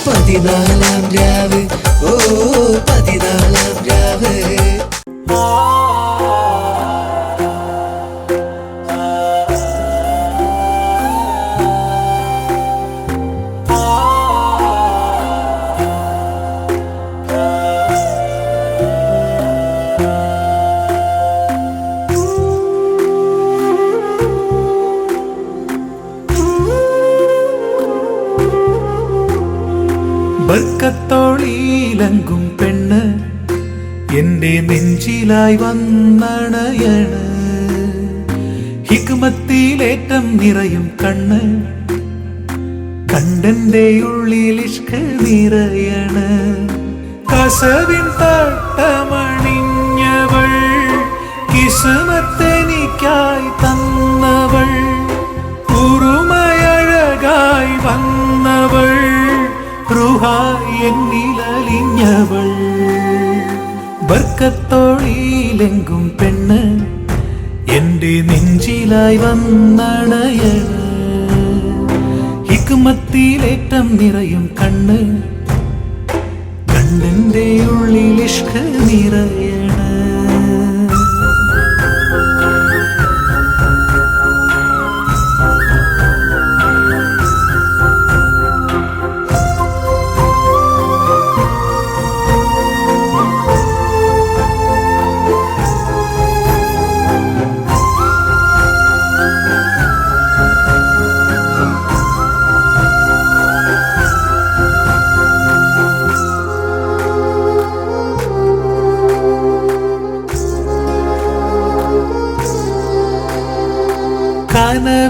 പതിനാലാം രാവ് ഓ പതിനാലാം രാവ് ബർക്കത്തോളിയിലങ്കും പെണ്ണ് എന്റെ നെഞ്ചിലായി വന്നണയണ് ഹിക്മത്തിലേറ്റം നിറയും കണ്ണ് കണ്ടന്റെ ഉള്ളിൽ ഇഷ്ക് നിറയണ് കസവിൻ തട്ടമണിഞ്ഞവൾ കിസ്മത്തെനിക്കായി തന്നവൾ ഉറുമയഴകായി വന്നവൾ എന്നിലലിഞ്ഞവൾ ബർക്കത്തോളിയിലെങ്കും പെണ്ണ് എന്റെ നെഞ്ചിലായി വന്നണയണ് ഹിക്മത്തിലേറ്റം നിറയും കണ്ണ് കണ്ണിന്റെ ഉള്ളിൽ ഇഷ്ക് നിറയണ്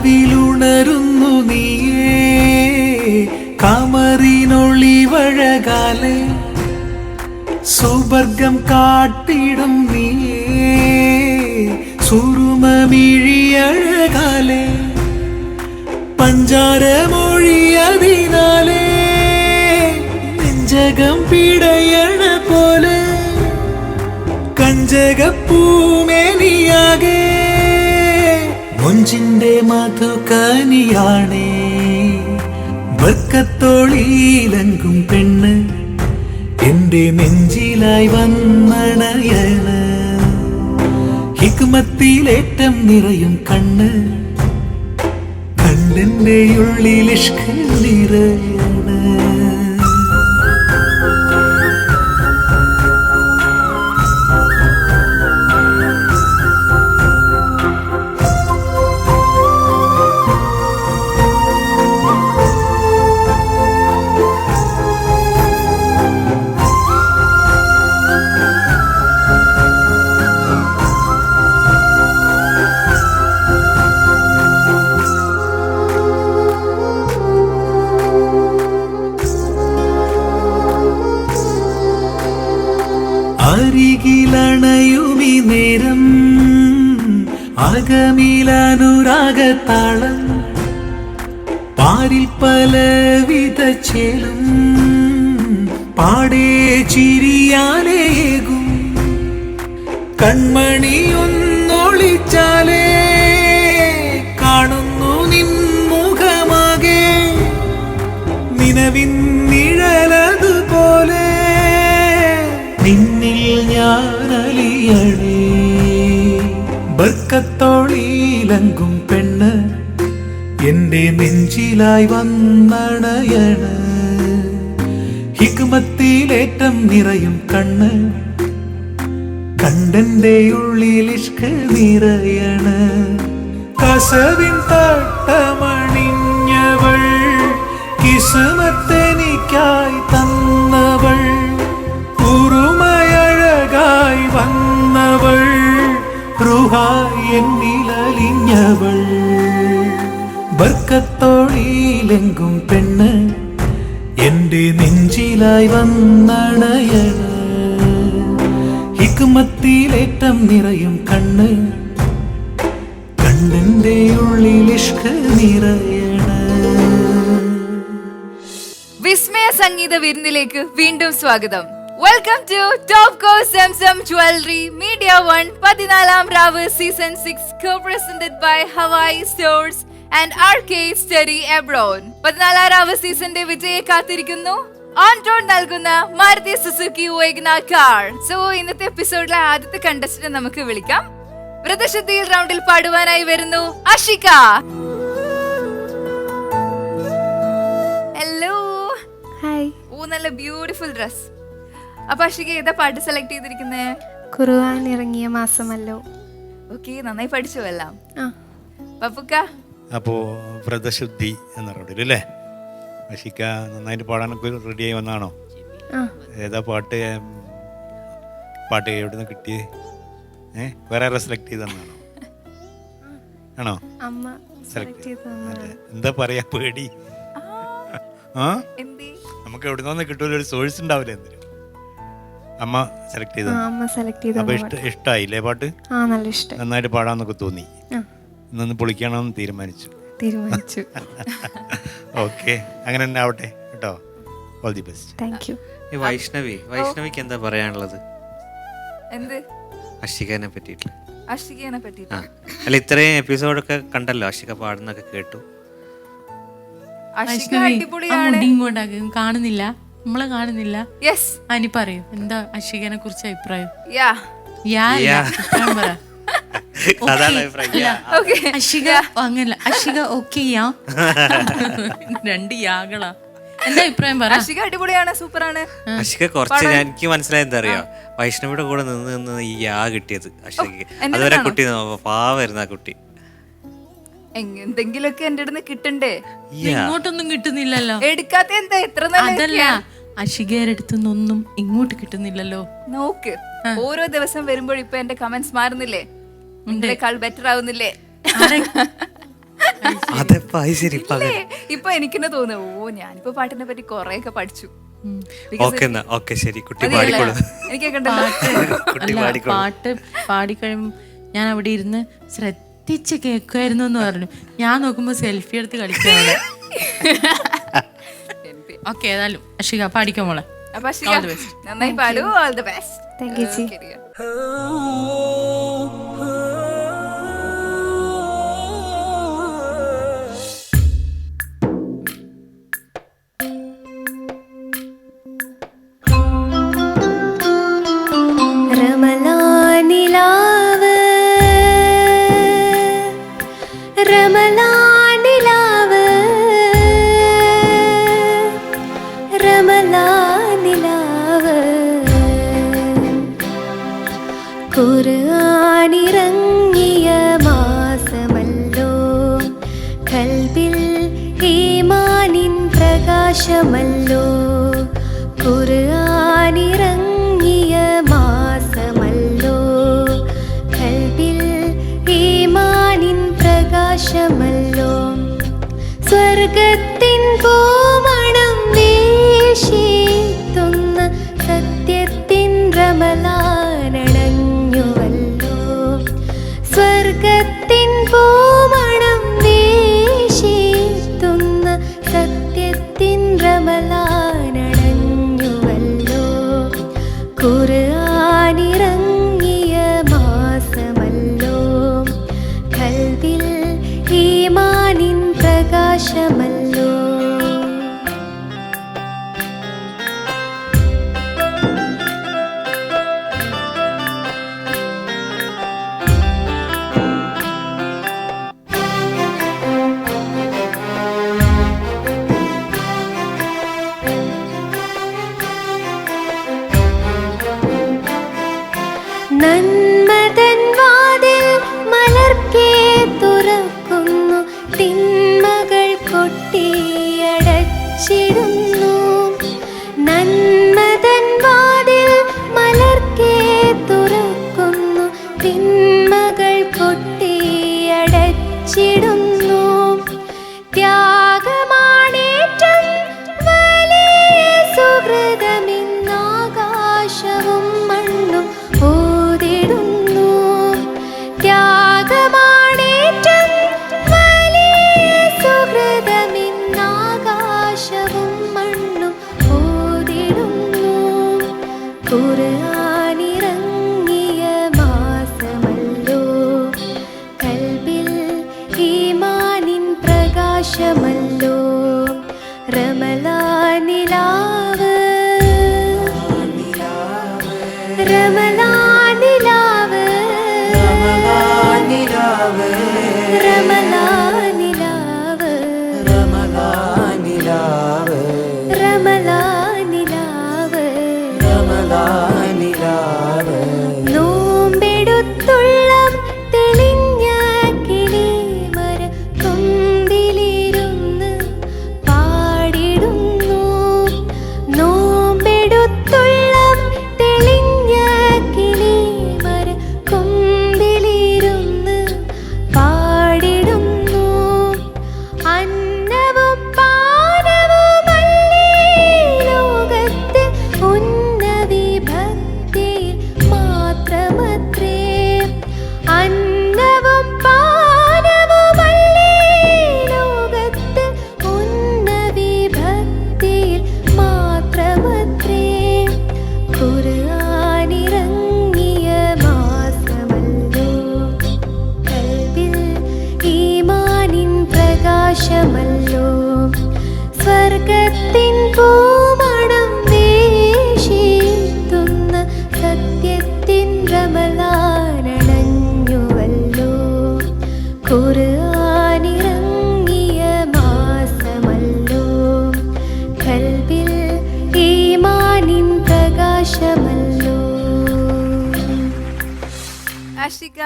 കനവിലുണരുന്നു നീയേ കമറിനൊളിവഴകാലെ സുവർഗം കാട്ടിടും നീയേ സുറുമമിഴിയഴകാലെ പഞ്ചാരമൊഴിയതിനാലേ നെഞ്ചകം പിടയണ പോലെ കഞ്ചകപ്പൂമേനിയാകെ മൊഞ്ചിന്റെ മധുകനിയാണേ ബർക്കത്തോളിയിലങ്കും പെണ്ണ് എന്റെ നെഞ്ചിലായി വന്നണയണ് ഹിക്മത്തിലേറ്റം നിറയും കണ്ണ് കണ്ണിന്റെ ഉള്ളിൽ ഇഷ്ക് നിറയണ് അരികിലണയുമി നേരം അകമിലനുരാഗത്താളം പാരിൽ പലവിധ ചേലും പാടേ ചിരിയാലേകും കൺമണി ഒന്നൊളിച്ചാലേ കാണുന്നു നിൻമുഖമാകെ നിലവിൻ നിഴലതുപോലെ നിന്നിൽ ഞാനലിയണേ ബർക്കത്തോളിയിലങ്കും പെണ്ണ് എന്റെ നെഞ്ചിലായി വന്നണയണ് ഹിക്മത്തിലേറ്റം നിറയും കണ്ണ് കണ്ടന്റെ ഉള്ളിൽ ഇഷ്ക് നിറയണ് കസവിൻ തട്ടമണിഞ്ഞവൾ കിസ്മത്തെനിക്കായി തന്നവൾ ഉറുമയഴകായി വന്നവൾ എന്നിലലിഞ്ഞവൾ ബർക്കത്തോളിയിലെങ്കും പെണ്ണ് എന്റെ നെഞ്ചിലായി വന്നണയണ് ഹിക്മത്തിലേറ്റം നിറയും കണ്ണ് കണ്ണിന്റെ ഉള്ളിൽ ഇഷ്ക് നിറയണ്. വിസ്മയ സംഗീത വിരുന്നിലേക്ക് വീണ്ടും സ്വാഗതം. Welcome to Topco Zamzam jewellery media 1 14ാം രാവ് season 6 co-presented by Hawaii Stores and RK Study Abroad. 14ാം രാവ് സീസണിന്റെ വിജയെ കാത്തിരിക്കുന്നു ആൻഡ്രോൺ നൽകുന്ന Maruti Suzuki WagonR car. So ഇന്നത്തെ എപ്പിസോഡിലെ ആദ്യത്തെ കണ്ടസ്റ്റന്റ് നമുക്ക് വിളിക്കാം. വ്രതശുദ്ധിയിൽ റൗണ്ടിൽ പാടുവാനായി വരുന്നു അഷിക. ഹലോ. ഹായ്. ഓ, നല്ല ബ്യൂട്ടിഫുൾ ഡ്രസ്. അപ്പൊ അഷിക ഏതാ പാട്ട് സെലക്ട് ചെയ്തിരിക്കുന്നേ? ഖുർആൻ ഇറങ്ങിയ മാസമല്ലോ. ഓക്കെ, നന്നായി പഠിച്ചു എല്ലാം. പപ്പുക്ക? അപ്പോൾ വ്രതശുദ്ധി എന്ന റൗണ്ടിലല്ലേ അഷിക നന്നായിട്ട് പാടാനൊക്കെ റെഡിയായി വന്നാണോ? ഏതാ പാട്ട്? പാട്ട് എവിടെ നിന്ന് കിട്ടിയേ? വേറെ ആരാ സെലക്ട് ചെയ്തെന്നാണോ? ആണോ? അമ്മ സെലക്ട് എന്താ പറയാ, പേടി? നമുക്ക് എവിടെ നിന്ന് കിട്ടൂല, ഒരു സോഴ്സ് ഉണ്ടാവില്ല. എന്തിനും അമ്മ സെലക്ട് ചെയ്ത. അപ്പൊ ഇഷ്ടായില്ലേ പാട്ട്? നല്ല ഇഷ്ടം. നന്നായിട്ട് പാടാന്നൊക്കെ തോന്നി. ഇന്നൊന്ന് പൊളിക്കണമെന്ന് തീരുമാനിച്ചു. ഓക്കെ, അങ്ങനെ തന്നെ ആവട്ടെ കേട്ടോ. All the best. Thank you. വൈഷ്ണവിക്ക് എന്താ പറയാനുള്ളത് എന്ത് അഷികനെ പറ്റിയിട്ട്? അഷികനെ പറ്റിയിട്ട് അല്ല, ഇത്രയും എപ്പിസോഡൊക്കെ കണ്ടല്ലോ, അഷിക പാടുന്നൊക്കെ കേട്ടു. അഷിക അടിപൊളിയാണ്. കാണുന്നില്ല, നമ്മളെ കാണുന്നില്ല. യെസ്, അനി പറയൂ, എന്താ അഷികനെ കുറിച്ച് അഭിപ്രായം? അഷിക അങ്ങനല്ല, അഷിക ഓക്കെയാ. രണ്ട് യാകളാ. എന്താ അഭിപ്രായം പറ. അഷിക അടിപൊളിയാണ്, സൂപ്പറാണ്. അഷിക കുറച്ച് എനിക്ക് മനസ്സിലായത് എന്താ അറിയോ, വൈഷ്ണവിയുടെ കൂടെ നിന്ന് ഈ യാ കിട്ടിയത് അഷികക്ക്. അതുവരെ കുട്ടി പാവായിരുന്നു ആ കുട്ടി. എന്തെങ്കിലുമൊക്കെ എന്റെ അടുത്ത് കിട്ടണ്ടേ? ഇങ്ങോട്ടൊന്നും കിട്ടുന്നില്ലല്ലോ. എടുക്കാത്ത എന്താ? എത്ര അതല്ല, അഷികയുടെ അടുത്തൊന്നും ഇങ്ങോട്ട് കിട്ടുന്നില്ലല്ലോ. നോക്ക്, ഓരോ ദിവസം വരുമ്പോൾ ഇപ്പൊ എന്റെ കമന്റ്സ് മാറുന്നില്ലേ? നിങ്ങളെക്കാൾ ബെറ്റർ ആവുന്നില്ലേ? ഇപ്പൊ എനിക്കെന്നെ തോന്നുന്നു, ഓ ഞാനിപ്പോ പാട്ടിനെ പറ്റി കൊറേയൊക്കെ പഠിച്ചു. പാട്ട് പാടിക്കഴിയുമ്പോ ഞാൻ അവിടെ ഇരുന്ന് ശ്രദ്ധിച്ച് കേൾക്കുമായിരുന്നു എന്ന് പറഞ്ഞു. ഞാൻ നോക്കുമ്പോ സെൽഫി എടുത്ത് കളിക്കാണ്. ഓക്കെ, ഏതായാലും അഷിക പാടിക്കോ മോളെ. നന്നായി പാടൂ. All the best. Thank you ji. ഖുർആനിറങ്ങിയ മാസമല്ലോ, ഖൽബിൽ ഈമാനിൻ പ്രകാശമല്ലോ. ഖുർആനിറങ്ങിയ മാസമല്ലോ, ഖൽബിൽ ഈമാനിൻ പ്രകാശമല്ലോ. സ്വർഗത്തിൻ പൂമണം വീശിത്തുന്ന സത്യത്തിൻ റമളാനണഞ്ഞുവല്ലോ. സ്വർഗത്തിൻ പൂമണം വീശിത്തുന്ന സത്യത്തിൻ റമളാനണഞ്ഞുവല്ലോ. ഖുർആനിറങ്ങിയ മാസമല്ലോ, ഖൽബിൽ ഈമാനിൻ പ്രകാശമല്ലോ. നന്മതൻ വാതിൽ മലർക്കേ തുറക്കുന്നു, തിന്മകൾ കൊട്ടിയടച്ചിടുന്നു. നന്മതൻ വാതിൽ മലർക്കേ തുറക്കുന്നു, തിന്മകൾ കൊട്ടിയടച്ചിടുന്നു. ത്യാഗമാണേറ്റം വലിയ സുഹൃതമിന്നാകാശവും മണ്ണും ഓതിടുന്നു. ത്യാഗമാണേറ്റം വലിയ സുഹൃതമിന്നാകാശവും മണ്ണും ഓതിടുന്നു. ഖുർആനിറങ്ങിയ മാസമല്ലോ, ഖൽബിൽ ഈമാനിൻ പ്രകാശമല്ലോ. റമളാനിലാവ് രമലാനിലാവ് രമലാനിലാവ് രമലാനിലാവ് രമലാനിലാവ് രമലാനിലാവ് രമലാനിലാവ് നോമ്പെടുത്തുള്ളം തെളിഞ്ഞ കിളിമര കൊമ്പിലിരുന്ന് പാടിടുന്നു. നോമ്പെടുത്തുള്ളം തെളിഞ്ഞ കിളിമര കൊമ്പിലിരുന്ന് പാടിടുന്നു. അന്നവും പാനവുമല്ലേ ലോകത്ത് ഉന്നവിഭക്തിയിൽ മാത്രമത്രേ. അന്നവും പാനവുമല്ലേ ലോകത്ത് ഉന്നവിഭക്തിയിൽ മാത്രമത്രേ. ഖുർആനിറങ്ങിയ മാസമല്ലോ, കൽബിൽ ഈമാനിൻ പ്രകാശമല്ലോ. സ്വർഗത്തിൻ പൂമണം വീശിത്തുന്ന സത്യത്തിൻ റമളാനണഞ്ഞുവല്ലോ. ഖുർആനിറങ്ങിയ മാസമല്ലോ, കൽബിൽ ഈമാനിൻ പ്രകാശമല്ലോ. ആഷിക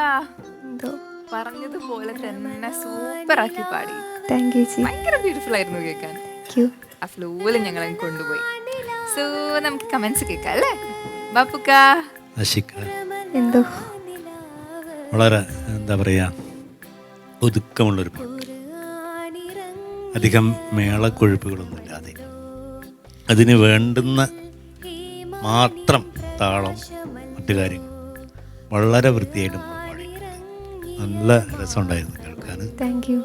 പറഞ്ഞതുപോലെ തന്നെ സൂപ്പർ ആക്കി പാടി. Thank you G. ഭയങ്കര ബ്യൂട്ടിഫുൾ ആയിരുന്നു കേൾക്കാൻ. Thank you. ആ ഫ്ലോയില് ഞങ്ങളെ കൊണ്ടുപോയി. സോ നമുക്ക് കമന്റ്സ് കേൾക്കാം അല്ലേ ബാപ്പുക്ക? ആഷിക എന്തോ വളരെ എന്താ പറയുക, ഒതുക്കമുള്ളൊരു പാട്ട്. അധികം മേളക്കൊഴുപ്പുകളൊന്നുമില്ലാതെ അതിന് വേണ്ടുന്ന മാത്രം താളം, മറ്റു കാര്യങ്ങൾ വളരെ വൃത്തിയായിട്ട് നമ്മൾ പാടിയിട്ടുണ്ട്. നല്ല രസമുണ്ടായിരുന്നു കേൾക്കാൻ. Thank you.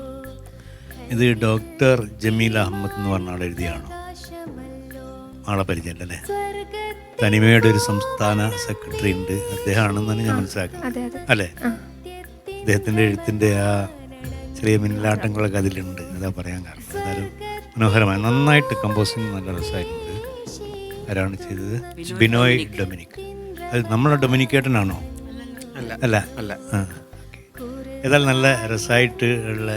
ഇത് ഡോക്ടർ ജമീൽ അഹമ്മദ് എന്ന് പറഞ്ഞ ആൾ എഴുതിയാണോ? ആളെ പരിചയമല്ലേ? തനിമയുടെ ഒരു സംസ്ഥാന സെക്രട്ടറി ഉണ്ട്, അദ്ദേഹമാണെന്നാണ് ഞാൻ മനസ്സിലാക്കുന്നത് അല്ലേ? അദ്ദേഹത്തിൻ്റെ എഴുത്തിൻ്റെ ആ ചെറിയ മിന്നലാട്ടങ്ങളൊക്കെ അതിലുണ്ട്. അതാ പറയാൻ കാരണം. എന്തായാലും മനോഹരമായി നന്നായിട്ട് കമ്പോസിങ് നല്ല രസമായിട്ടുണ്ട്. ആരാണ് ചെയ്തത്? ബിനോയ് ഡൊമിനിക്. അത് നമ്മളെ ഡൊമിനിക്കേട്ടനാണോ? അല്ല അല്ല. ആ ഓക്കെ. ഏതായാലും നല്ല രസമായിട്ട് ഉള്ള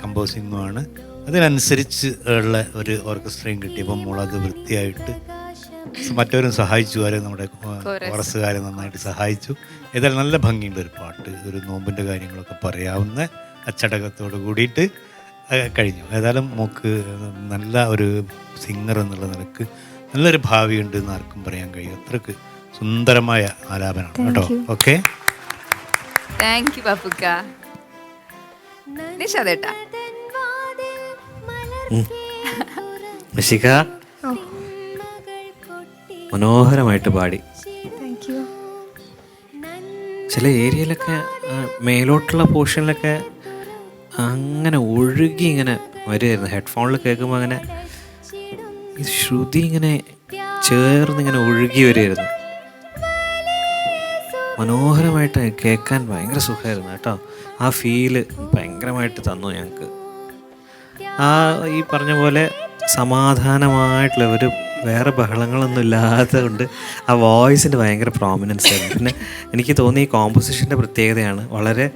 കമ്പോസിങ്ങുമാണ്. അതിനനുസരിച്ച് ഉള്ള ഒരു ഓർക്കസ്ട്രയും കിട്ടിയപ്പോൾ മോളത് വൃത്തിയായിട്ട് മറ്റവരും സഹായിച്ചു. ആരും നമ്മുടെ കോറസുകാരെ നന്നായിട്ട് സഹായിച്ചു. ഏതായാലും നല്ല ഭംഗിയുള്ള ഒരു പാട്ട്, ഒരു നോമ്പിൻ്റെ കാര്യങ്ങളൊക്കെ പറയാവുന്ന അച്ചടക്കത്തോട് കൂടിയിട്ട് കഴിഞ്ഞു. ഏതായാലും മോക്ക് നല്ല ഒരു സിംഗർ എന്നുള്ള നിലക്ക് നല്ലൊരു ഭാവിയുണ്ട് എന്ന് ആർക്കും പറയാൻ കഴിയും. അത്രക്ക് സുന്ദരമായ ആലാപനമാണ് കേട്ടോ. ഓക്കെ, താങ്ക് യു ബാപ്പുക്ക. നിഷാദേട്ടാ ആഷിക മനോഹരമായിട്ട് പാടി. Thank you. ചില ഏരിയയിലൊക്കെ മേലോട്ടുള്ള പോർഷനിലൊക്കെ അങ്ങനെ ഒഴുകി ഇങ്ങനെ വരുമായിരുന്നു. ഹെഡ്ഫോണിൽ കേൾക്കുമ്പോൾ അങ്ങനെ ഈ ശ്രുതി ഇങ്ങനെ ചേർന്ന് ഇങ്ങനെ ഒഴുകി വരുമായിരുന്നു. മനോഹരമായിട്ട് കേൾക്കാൻ ഭയങ്കര സുഖമായിരുന്നു കേട്ടോ. ആ ഫീല് ഭയങ്കരമായിട്ട് തന്നു ഞങ്ങൾക്ക്. ആ ഈ പറഞ്ഞ പോലെ സമാധാനമായിട്ടുള്ള ഒരു വേറെ ബഹളങ്ങളൊന്നും ഇല്ലാത്തത് കൊണ്ട് ആ വോയിസിൻ്റെ ഭയങ്കര പ്രോമിനൻസ് ആയിരുന്നു. പിന്നെ എനിക്ക് തോന്നി ഈ കോമ്പോസിഷൻ്റെ പ്രത്യേകതയാണ്, വളരെ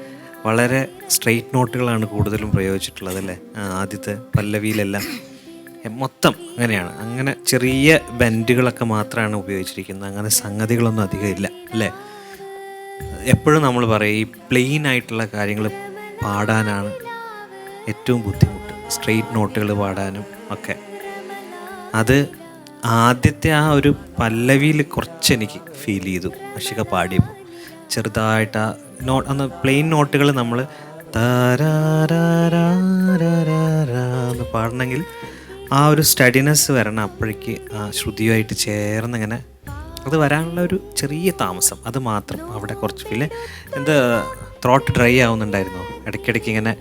വളരെ സ്ട്രെയിറ്റ് നോട്ടുകളാണ് കൂടുതലും പ്രയോഗിച്ചിട്ടുള്ളത് അല്ലേ? ആദ്യത്തെ പല്ലവിയിലെല്ലാം മൊത്തം അങ്ങനെയാണ്. അങ്ങനെ ചെറിയ ബെൻഡുകളൊക്കെ മാത്രമാണ് ഉപയോഗിച്ചിരിക്കുന്നത്. അങ്ങനെ സംഗതികളൊന്നും അധികം ഇല്ല അല്ലേ? എപ്പോഴും നമ്മൾ പറയും ഈ പ്ലെയിൻ ആയിട്ടുള്ള കാര്യങ്ങൾ പാടാനാണ് ഏറ്റവും ബുദ്ധിമുട്ട്, സ്ട്രെയിറ്റ് നോട്ടുകൾ പാടാനും ഒക്കെ. അത് ആദ്യത്തെ ആ ഒരു പല്ലവിയിൽ കുറച്ച് എനിക്ക് ഫീൽ ചെയ്തു. ആഷിക പാടിയപ്പോൾ ചെറുതായിട്ട് ആ അന്ന് പ്ലെയിൻ നോട്ടുകൾ നമ്മൾ എന്ന് പാടണമെങ്കിൽ ആ ഒരു സ്റ്റഡിനെസ് വരണം. അപ്പോഴേക്ക് ആ ശ്രുതിയുമായിട്ട് ചേർന്നിങ്ങനെ അത് വരാനുള്ള ഒരു ചെറിയ താമസം, അത് മാത്രം അവിടെ കുറച്ച് ഫീല്. എന്താ ത്രോട്ട് ഡ്രൈ ആവുന്നുണ്ടായിരുന്നോ ഇടയ്ക്കിടയ്ക്ക് ഇങ്ങനെ?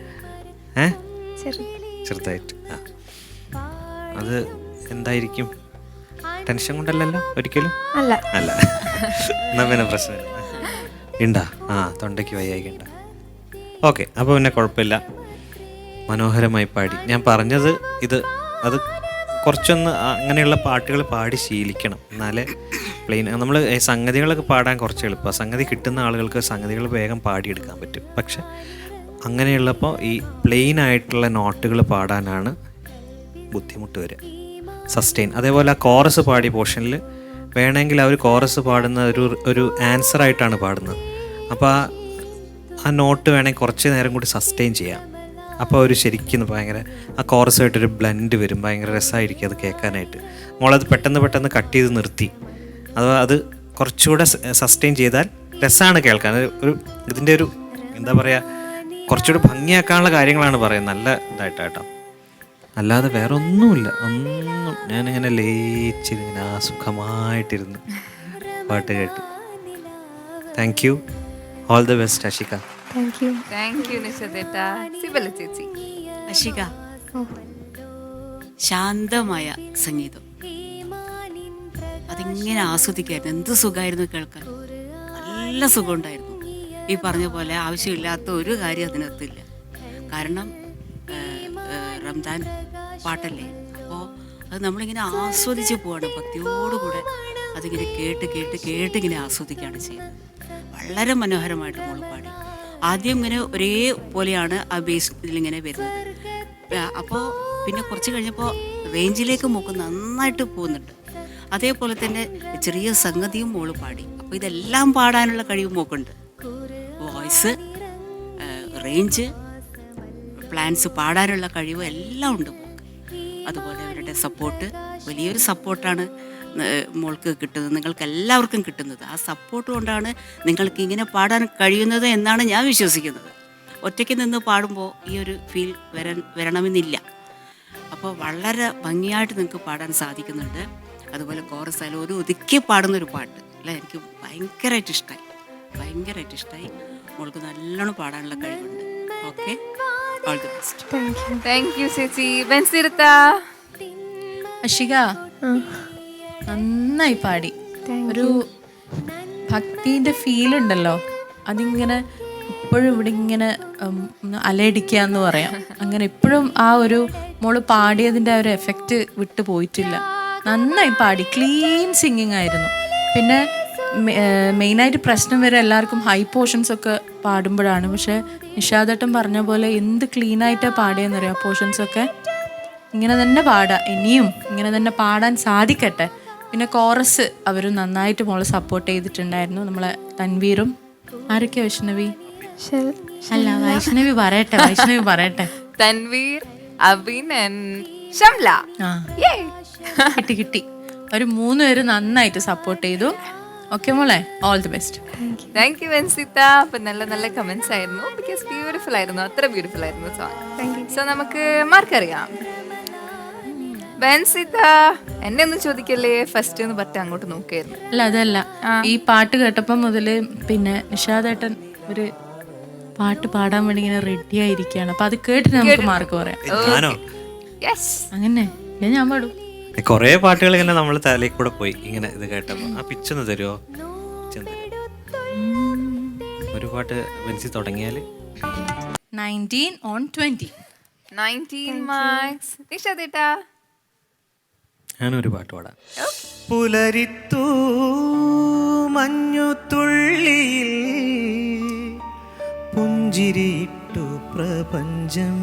ചെറുതായിട്ട്. അത് എന്തായിരിക്കും? ടെൻഷൻ കൊണ്ടല്ലല്ലോ ഒരിക്കലും? അല്ല. എന്നാ പിന്നെ പ്രശ്നമില്ല. ഉണ്ടാ തൊണ്ടയ്ക്ക് വയ്യായിക്കണ്ട. ഓക്കെ, അപ്പോൾ പിന്നെ കുഴപ്പമില്ല. മനോഹരമായി പാടി. ഞാൻ പറഞ്ഞത് അത് കുറച്ചൊന്ന് അങ്ങനെയുള്ള പാട്ടുകൾ പാടി ശീലിക്കണം. എന്നാലേ പ്ലെയിൻ നമ്മൾ സംഗതികളൊക്കെ പാടാൻ കുറച്ച് എളുപ്പമാണ്. സംഗതി കിട്ടുന്ന ആളുകൾക്ക് സംഗതികൾ വേഗം പാടിയെടുക്കാൻ പറ്റും. പക്ഷെ അങ്ങനെയുള്ളപ്പോൾ ഈ പ്ലെയിൻ ആയിട്ടുള്ള നോട്ടുകൾ പാടാനാണ് ബുദ്ധിമുട്ട് വരിക, സസ്റ്റെയിൻ. അതേപോലെ ആ കോറസ് പാടിയ പോർഷനിൽ വേണമെങ്കിൽ അവർ കോറസ് പാടുന്ന ഒരു ആൻസറായിട്ടാണ് പാടുന്നത്. അപ്പോൾ ആ നോട്ട് വേണമെങ്കിൽ കുറച്ച് നേരം കൂടി സസ്റ്റെയിൻ ചെയ്യാം. അപ്പോൾ ഒരു ശരിക്കും ഭയങ്കര ആ കോറസായിട്ടൊരു ബ്ലെൻഡ് വരും, ഭയങ്കര രസമായിരിക്കും അത് കേൾക്കാനായിട്ട്. മോളത് പെട്ടെന്ന് കട്ട് ചെയ്ത് നിർത്തി. അഥവാ അത് കുറച്ചുകൂടെ സസ്റ്റെയിൻ ചെയ്താൽ രസമാണ് കേൾക്കാൻ. ഇതിൻ്റെ ഒരു എന്താ പറയുക, കുറച്ചുകൂടി ഭംഗിയാക്കാനുള്ള കാര്യങ്ങളാണ് പറയുന്നത്. നല്ല ഇതായിട്ടാട്ടോ, അല്ലാതെ വേറെ ഒന്നുമില്ല. ഞാനിങ്ങനെ ലയിച്ചിങ്ങനെ ആ സുഖമായിട്ടിരുന്ന് പാട്ട് കേട്ടു. Thank you. All the best Ashika. Thank you നിഷദേട്ടാ. സിബല ചേച്ചി. അഷിക, ശാന്തമായ സംഗീതം, അതിങ്ങനെ ആസ്വദിക്കായിരുന്നു. എന്ത് സുഖമായിരുന്നു കേൾക്കാൻ, നല്ല സുഖമുണ്ടായിരുന്നു. ഈ പറഞ്ഞ പോലെ ആവശ്യമില്ലാത്ത ഒരു കാര്യം അതിനകത്തില്ല. കാരണം റംദാൻ പാട്ടല്ലേ, അപ്പോൾ അത് നമ്മളിങ്ങനെ ആസ്വദിച്ച് പോവാണ്. ഭക്തിയോടുകൂടെ അതിങ്ങനെ കേട്ട് ഇങ്ങനെ ആസ്വദിക്കുകയാണ് ചെയ്യുന്നത്. വളരെ മനോഹരമായിട്ട് മോള് പാടി. ആദ്യം ഇങ്ങനെ ഒരേ പോലെയാണ് ആ ബേസ് ഇതിലിങ്ങനെ വരുന്നത്. അപ്പോൾ പിന്നെ കുറച്ച് കഴിഞ്ഞപ്പോൾ റേഞ്ചിലേക്ക് മോക്ക് നന്നായിട്ട് പോകുന്നുണ്ട്. അതേപോലെ തന്നെ ചെറിയ സംഗതിയും മോള് പാടി. അപ്പോൾ ഇതെല്ലാം പാടാനുള്ള കഴിവ് മോക്കുണ്ട്. വോയിസ്, റേഞ്ച്, പ്ലാൻസ്, പാടാനുള്ള കഴിവ് എല്ലാം ഉണ്ട് മോക്ക്. അതുപോലെ അവരുടെ സപ്പോർട്ട്, വലിയൊരു സപ്പോർട്ടാണ് മോൾക്ക് കിട്ടുന്നത്, നിങ്ങൾക്ക് എല്ലാവർക്കും കിട്ടുന്നത്. ആ സപ്പോർട്ട് കൊണ്ടാണ് നിങ്ങൾക്ക് ഇങ്ങനെ പാടാൻ കഴിയുന്നത് എന്നാണ് ഞാൻ വിശ്വസിക്കുന്നത്. ഒറ്റയ്ക്ക് നിന്ന് പാടുമ്പോൾ ഈ ഒരു ഫീൽ വരണമെന്നില്ല. അപ്പോൾ വളരെ ഭംഗിയായിട്ട് നിങ്ങൾക്ക് പാടാൻ സാധിക്കുന്നുണ്ട്. അതുപോലെ കോറസ് ആയാലും ഒരു ഒതുക്കി പാടുന്നൊരു പാട്ട് അല്ല, എനിക്ക് ഭയങ്കരമായിട്ട് ഇഷ്ടമായി. മോൾക്ക് നല്ലോണം പാടാനുള്ള കഴിവുണ്ട്. Okay, all the best. Thank U ചേച്ചി. ബെൻസിർത്ത. അഷിക നന്നായി പാടി. ഒരു ഭക്തിന്റെ ഫീൽ ഉണ്ടല്ലോ, അതിങ്ങനെ ഇപ്പോഴും ഇവിടെ ഇങ്ങനെ അലയടിക്കുക എന്ന് പറയാം. അങ്ങനെ ഇപ്പോഴും ആ ഒരു മോള് പാടിയതിൻ്റെ ആ ഒരു എഫക്റ്റ് വിട്ടു പോയിട്ടില്ല. നന്നായി പാടി, ക്ലീൻ സിംഗിങ് ആയിരുന്നു. പിന്നെ മെയിനായിട്ട് പ്രശ്നം വരെ എല്ലാവർക്കും ഹൈ പോർഷൻസ് ഒക്കെ പാടുമ്പോഴാണ്. പക്ഷെ നിഷാദേട്ടൻ പറഞ്ഞ പോലെ എന്ത് ക്ലീനായിട്ടാണ് പാടിയെന്നറിയാം. പോർഷൻസൊക്കെ ഇങ്ങനെ തന്നെ പാടാം, ഇനിയും ഇങ്ങനെ തന്നെ പാടാൻ സാധിക്കട്ടെ. പിന്നെ കോറസ് അവർ നന്നായിട്ട് മോളെ സപ്പോർട്ട് ചെയ്തിട്ടുണ്ടായിരുന്നു. നമ്മളെ തൻവീറും ആരൊക്കെയാ, വൈഷ്ണവി അല്ല വൈഷ്ണവി പറയട്ടെ തൻവീർ, അബിൻ, ഷംല. കിട്ടി. അവർ 3 പേരും നന്നായിട്ട് സപ്പോർട്ട് ചെയ്തു. ഓക്കെ മോളെ, all the best. Thank you വെൻസിത്ത. അപ്പൊ നല്ല കമന്റ്സ് ആയിരുന്നു. ബിക്കോസ് ബ്യൂട്ടിഫുൾ ആയിരുന്നു, അത്ര ബ്യൂട്ടിഫുൾ ആയിരുന്നു സോങ്. സോ നമുക്ക് മാർക്ക് അറിയാം. വെൻസിത്ത, എന്നെ ഒന്നും ചോദിക്കല്ലേ ഫസ്റ്റ് എന്ന് പറഞ്ഞിട്ട് അങ്ങോട്ട് നോക്കായിരുന്നു. അല്ല അതല്ല, ഈ പാട്ട് കേട്ടപ്പോൾ മുതല് പിന്നെ നിഷാദേട്ടൻ ഒരു പാട്ട് പാടാൻ വേണ്ടി ഇങ്ങനെ റെഡി ആയിരിക്കുകയാണ്. അപ്പൊ അത് കേട്ടിട്ട് നമുക്ക് മാർക്ക് പറയാം. അങ്ങനെ ഞാൻ പാടും. കുറേ പാട്ടുകൾ ഇങ്ങനെ നമ്മൾ തലയിൽ കൂടെ പോയി ഇങ്ങനെ ഇത് കേട്ടപ്പോൾ. ആ പിച്ചൊന്ന് തരുമോ? ഒരു പാട്ട് വെൻസി തുടങ്ങിയാൽ 19 on 20. 19 മാർക്സ്. നിഷാദേട്ടാ, ഞാനൊരു പാട്ട് പാടാം. പുലരിത്തൂ മഞ്ഞു തുള്ളിയിൽ പുഞ്ചിരിയിട്ടു പ്രപഞ്ചം,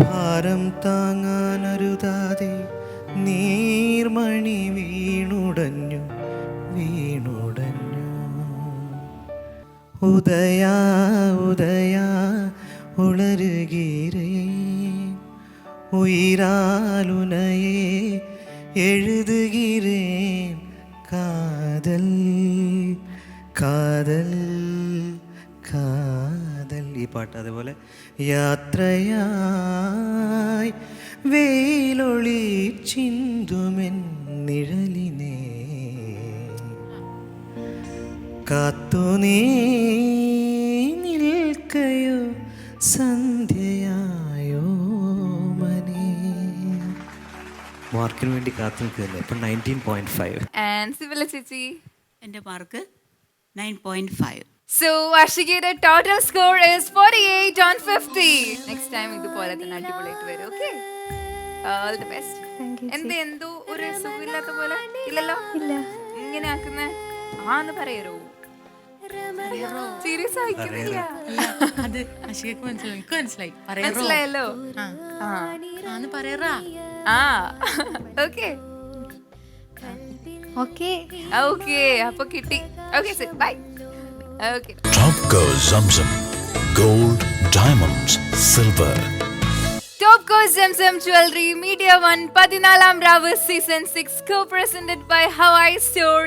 ഭാരം താങ്ങാനരുതാതെ നീർമണി വീണുടഞ്ഞു. ഉദയാ ഉളരുകീരേ ഉയരാലുനയെ എഴുതുകീരേൻ കാതൽ കാതൽ കാതൽ. ഈ പാട്ട് അതേപോലെ യാത്രയായി വെയിലൊളി ചിന്തുമെൻ നിഴലിനെ കാത്തു നീ നിൽക്കയോ സന്ധ്യയായോ മനെ. മാർക്കിന് വേണ്ടി കാത്തു നിൽക്കുകയല്ലേ. ഇപ്പം 19.5. ആൻഡ് സിബില ചേച്ചി. എൻ്റെ mark 9.5. So Ashikയുടെ total score is 48 on 50. Next time ഇതുപോലെ തന്നെ അടിപൊളിയായിട്ട് വരും. Okay. All the best. എന്തോ ഒരു സുഖമില്ലാത്ത പോലെ ഇല്ലല്ലോ? ഇല്ല. ഇങ്ങനെ ആക്കുന്നേ ആന്ന് പറയരോ? സീരിയസ് ആയിക്കുന്നില്ല. അത് അശികക്ക് മനസ്സിലായി, എനിക്ക് മനസ്സിലായി. മനസ്സിലായല്ലോ? പറയറാ. ഓക്കെ ഓക്കെ ഓക്കെ അപ്പൊ കിട്ടി. Okay sir bye. Okay Topco Zamzam Gold, Diamonds, Silver. Topco Zamzam Jewelry Media One 14ാം രാവ് season 6 co-presented by Hawaii Store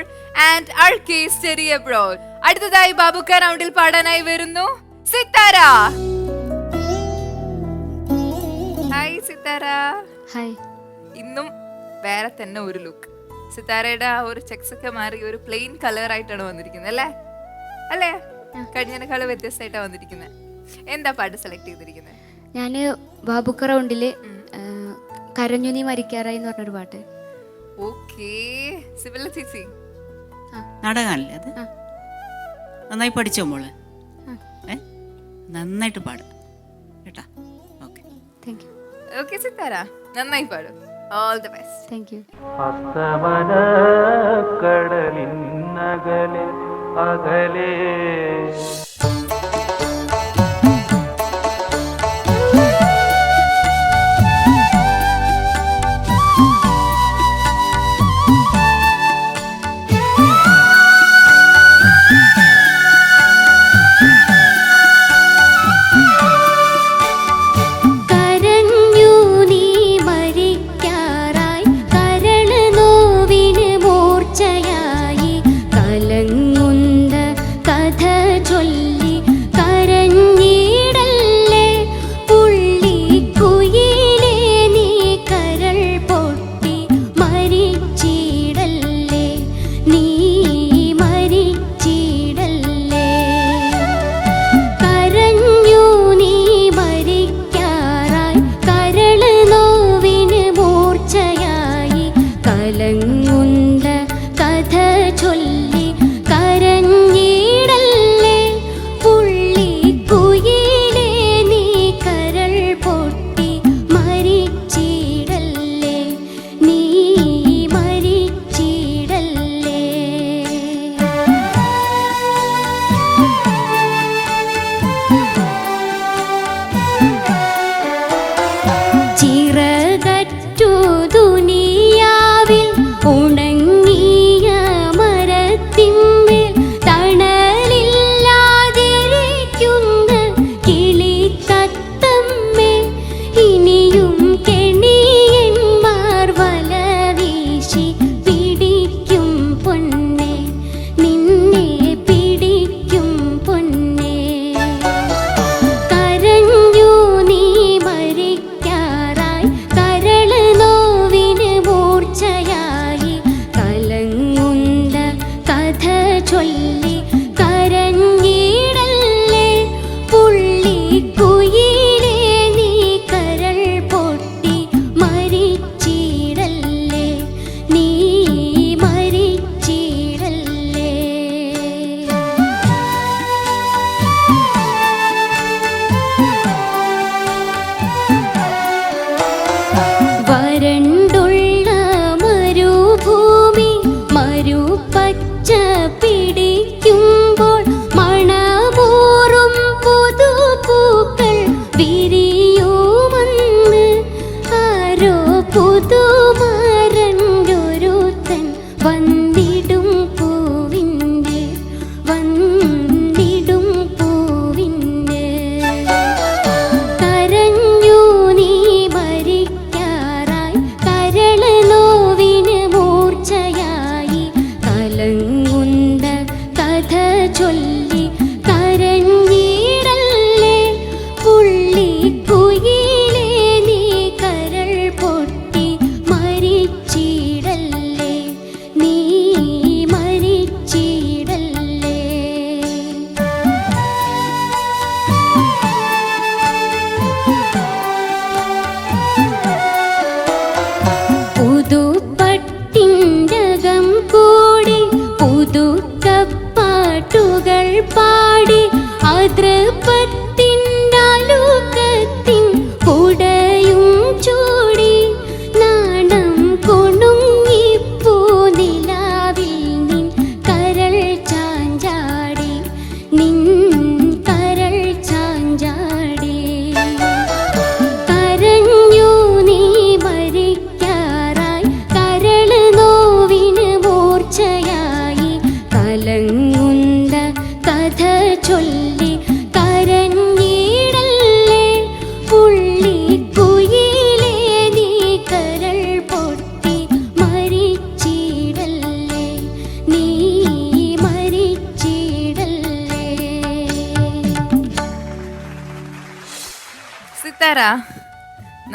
and RK Study Abroad. അടുത്തതായി ബാബുക്ക റൗണ്ടിൽ പാടാനായി വരുന്നു സിത്താര. ഹായ് സിത്താര. ഹായ്. ഇന്നും വേറെ തന്നെ ഒരു ലുക്ക്. സിത്താരയുടെ ആ ഒരു ചെക്സ് ഒക്കെ മാറി ഒരു പ്ലെയിൻ കളർ ആയിട്ടാണ് വന്നിരിക്കുന്നത് അല്ലേ? അല്ലേ? കഴിഞ്ഞതിനേക്കാളും വ്യത്യസ്തമായിട്ടാണ് വന്നിരിക്കുന്നത്. എന്താ പാട്ട് സെലക്ട് ചെയ്തിരിക്കുന്നത്? ഞാൻ ബാബുക്ക റൗണ്ടില് കരഞ്ഞു നീ മരിക്കാറായി എന്ന് പറഞ്ഞൊരു പാട്ട്. ഓക്കേ സിബില ചേച്ചി നാടകമല്ലേ അത്? നന്നായി പഠിച്ചോ മോള്? നന്നായിട്ട് പാടും കേട്ടാ. Okay thank you. Okay Sithara നന്നായി പാടും. All the best. Thank you. കടലിന്നകലെ അകലെ മരി